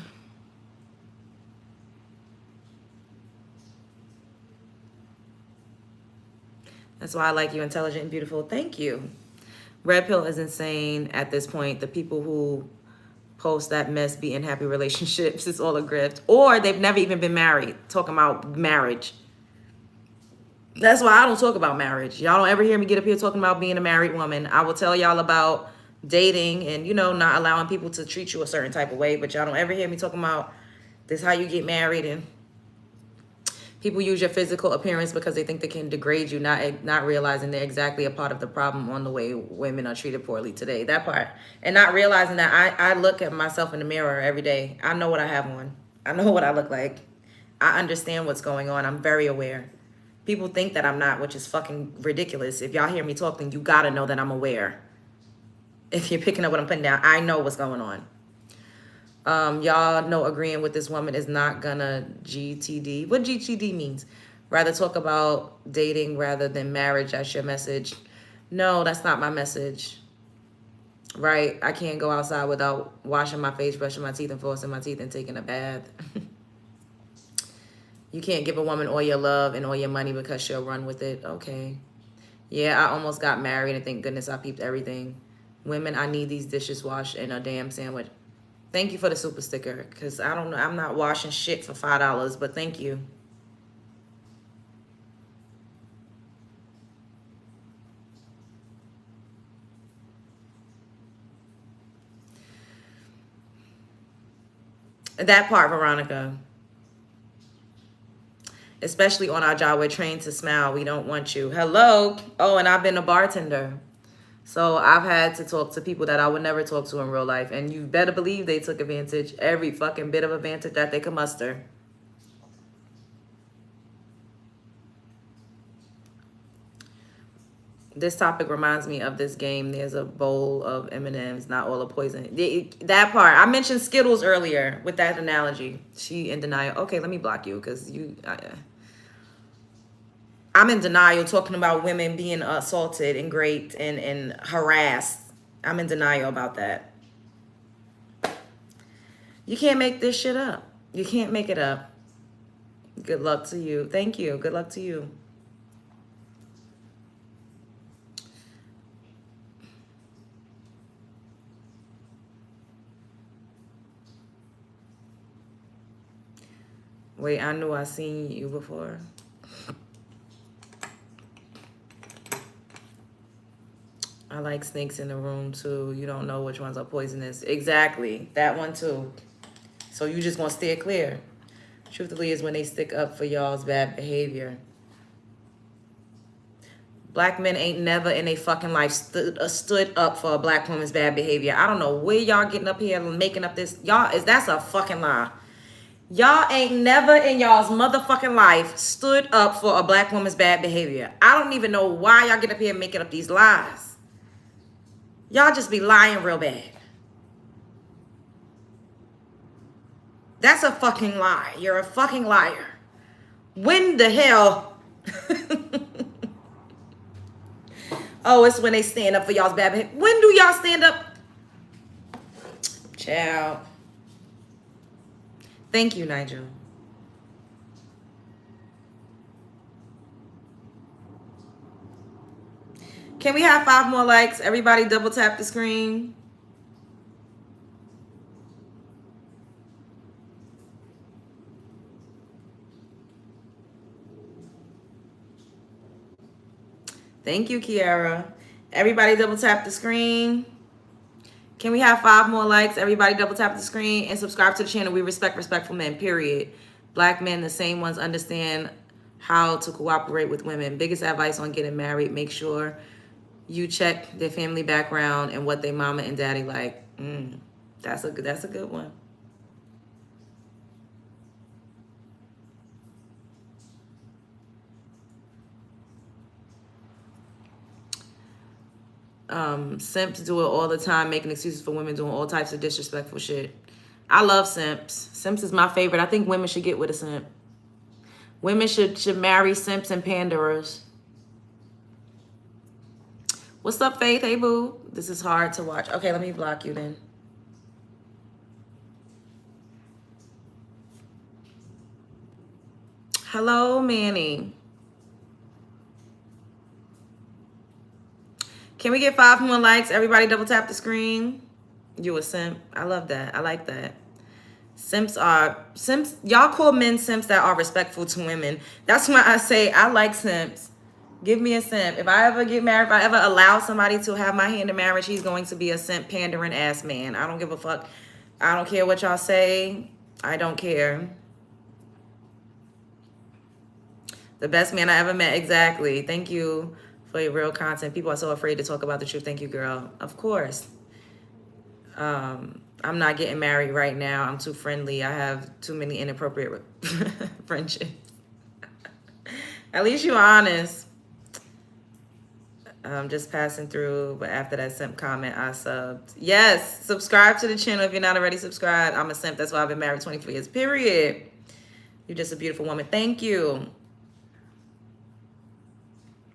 That's why I like you, intelligent and beautiful. Thank you. Red pill is insane at this point. The people who post that mess be in happy relationships, it's all a grift. Or they've never even been married, talking about marriage. That's why I don't talk about marriage. Y'all don't ever hear me get up here talking about being a married woman. I will tell y'all about dating and, you know, not allowing people to treat you a certain type of way, but y'all don't ever hear me talking about this, how you get married. And people use your physical appearance because they think they can degrade you, not realizing they're exactly a part of the problem on the way women are treated poorly today. That part. And not realizing that I look at myself in the mirror every day. I know what I have on. I know what I look like. I understand what's going on. I'm very aware. People think that I'm not, which is fucking ridiculous. If y'all hear me talk, then you gotta know that I'm aware. If you're picking up what I'm putting down, I know what's going on. Y'all know agreeing with this woman is not gonna GTD. What GTD means? Rather talk about dating rather than marriage. That's your message. No, that's not my message. Right? I can't go outside without washing my face, brushing my teeth, and flossing my teeth and taking a bath. You can't give a woman all your love and all your money because she'll run with it. Okay. Yeah, I almost got married and thank goodness I peeped everything. Women, I need these dishes washed and a damn sandwich. Thank you for the super sticker, because I don't know. I'm not washing shit for $5, but thank you. That part, Veronica. Especially on our job, we're trained to smile. We don't want you. Hello. Oh, and I've been a bartender. So I've had to talk to people that I would never talk to in real life. And you better believe they took advantage, every fucking bit of advantage that they could muster. This topic reminds me of this game. There's a bowl of M&Ms, not all of poison. That part. I mentioned Skittles earlier with that analogy. She in denial. Okay, let me block you because I'm in denial talking about women being assaulted and raped and harassed. I'm in denial about that. You can't make this shit up. You can't make it up. Good luck to you. Thank you. Good luck to you. Wait, I knew I seen you before. I like snakes in the room too. You don't know which ones are poisonous. Exactly. That one too. So you just gonna steer clear. Truthfully is when they stick up for y'all's bad behavior. Black men ain't never in a fucking life stood up for a black woman's bad behavior. I don't know where y'all getting up here and making up this. That's a fucking lie. Y'all ain't never in y'all's motherfucking life stood up for a black woman's bad behavior. I don't even know why y'all get up here and making up these lies. Y'all just be lying real bad. That's a fucking lie. You're a fucking liar. When the hell? Oh, it's when they stand up for y'all's bad behavior. When do y'all stand up? Child. Thank you, Nigel. Can we have 5 more likes? Everybody double tap the screen. Thank you, Kiara. Everybody double tap the screen. Can we have 5 more likes? Everybody double tap the screen and subscribe to the channel. We respect respectful men, period. Black men, the same ones, understand how to cooperate with women. Biggest advice on getting married, make sure you check their family background and what their mama and daddy like. That's a good one. Simps do it all the time, making excuses for women doing all types of disrespectful shit. I love simps. Simps is my favorite. I think women should get with a simp. Women should marry simps and panderers. What's up, Faith? Hey, boo. This is hard to watch. Okay, let me block you then. Hello, Manny. Can we get 5 more likes? Everybody double tap the screen. You a simp. I love that. I like that. Simps. Y'all call men simps that are respectful to women. That's why I say I like simps. Give me a simp. If I ever get married, if I ever allow somebody to have my hand in marriage, he's going to be a simp, pandering ass man. I don't give a fuck. I don't care what y'all say. I don't care. The best man I ever met. Exactly. Thank you for your real content. People are so afraid to talk about the truth. Thank you, girl. Of course. I'm not getting married right now. I'm too friendly. I have too many inappropriate friendships. At least you're honest. I'm just passing through, but after that simp comment, I subbed. Yes, subscribe to the channel if you're not already subscribed. I'm a simp. That's why I've been married 24 years, period. You're just a beautiful woman. Thank you.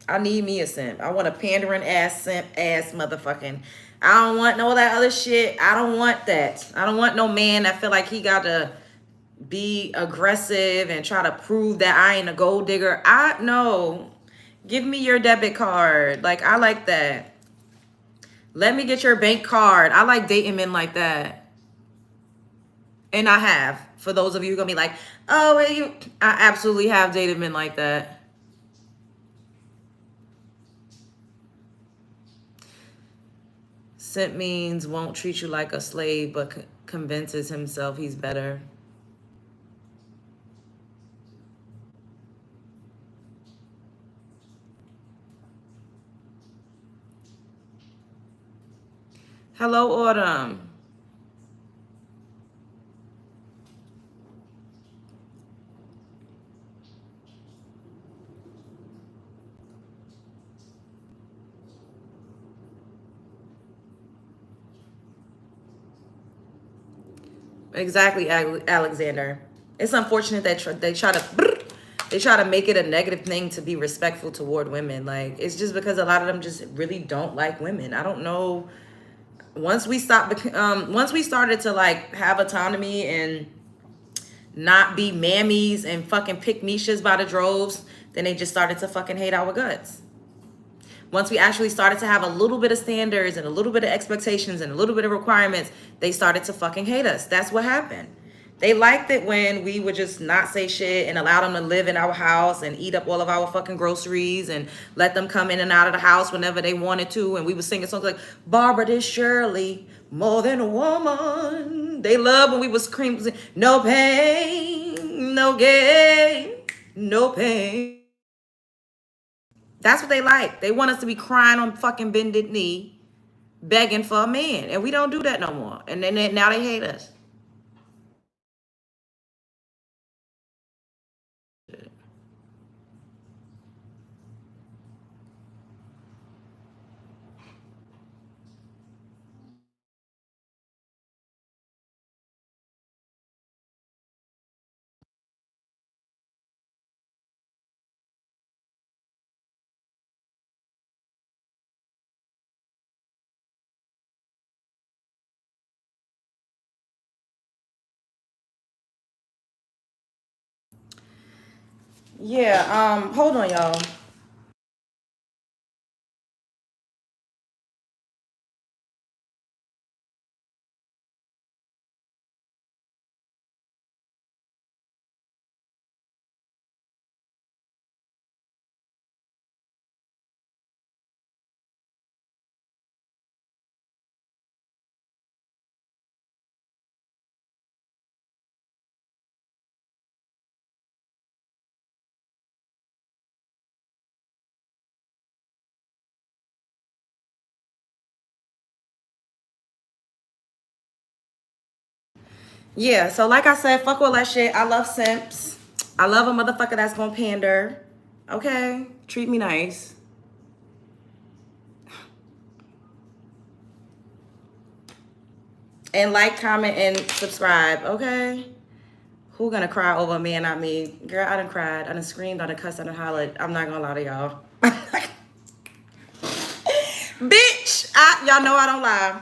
I need me a simp. I want a pandering ass simp ass motherfucking. I don't want no of that other shit. I don't want that. I don't want no man that feel like he got to be aggressive and try to prove that I ain't a gold digger. No. Give me your debit card. Like, I like that. Let me get your bank card. I like dating men like that. And I have. For those of you who gonna be like, oh, I absolutely have dated men like that. Simp means won't treat you like a slave, but convinces himself he's better. Hello, Autumn. Exactly, Alexander. It's unfortunate that they try to make it a negative thing to be respectful toward women. Like, it's just because a lot of them just really don't like women. I don't know. Once we started to like have autonomy and not be mammies and fucking pick Mishas by the droves, then they just started to fucking hate our guts. Once we actually started to have a little bit of standards and a little bit of expectations and a little bit of requirements, they started to fucking hate us. That's what happened. They liked it when we would just not say shit and allow them to live in our house and eat up all of our fucking groceries and let them come in and out of the house whenever they wanted to. And we would sing songs like, Barbara this Shirley, more than a woman. They loved when we was screaming, no pain, no gain, no pain. That's what they like. They want us to be crying on fucking bended knee, begging for a man. And we don't do that no more. And then now they hate us. Yeah, hold on, y'all. Yeah, so like I said, fuck all that shit. I love simps. I love a motherfucker that's gonna pander. Okay? Treat me nice. And like, comment, and subscribe, okay? Who gonna cry over a man, not me? Girl, I done cried. I done screamed, I done cussed, I done hollered. I'm not gonna lie to y'all. Bitch! Y'all know I don't lie.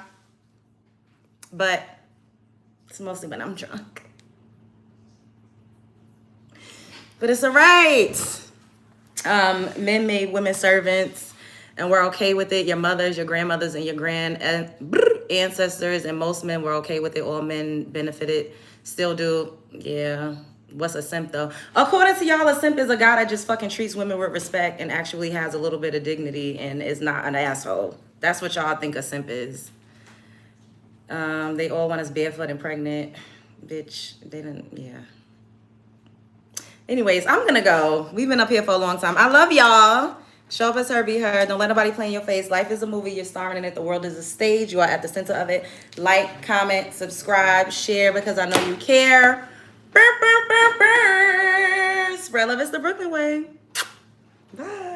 But it's mostly when I'm drunk. But it's all right. Men made women servants, and we're okay with it. Your mothers, your grandmothers, and your ancestors, and most men were okay with it. All men benefited, still do. Yeah. What's a simp though? According to y'all, a simp is a guy that just fucking treats women with respect and actually has a little bit of dignity and is not an asshole. That's what y'all think a simp is. They all want us barefoot and pregnant. Bitch, they didn't, yeah. Anyways, I'm gonna go. We've been up here for a long time. I love y'all. Show up as her, be her. Don't let nobody play in your face. Life is a movie. You're starring in it. The world is a stage. You are at the center of it. Like, comment, subscribe, share because I know you care. Burr, burr, burr, burr. Spread love is the Brooklyn way. Bye.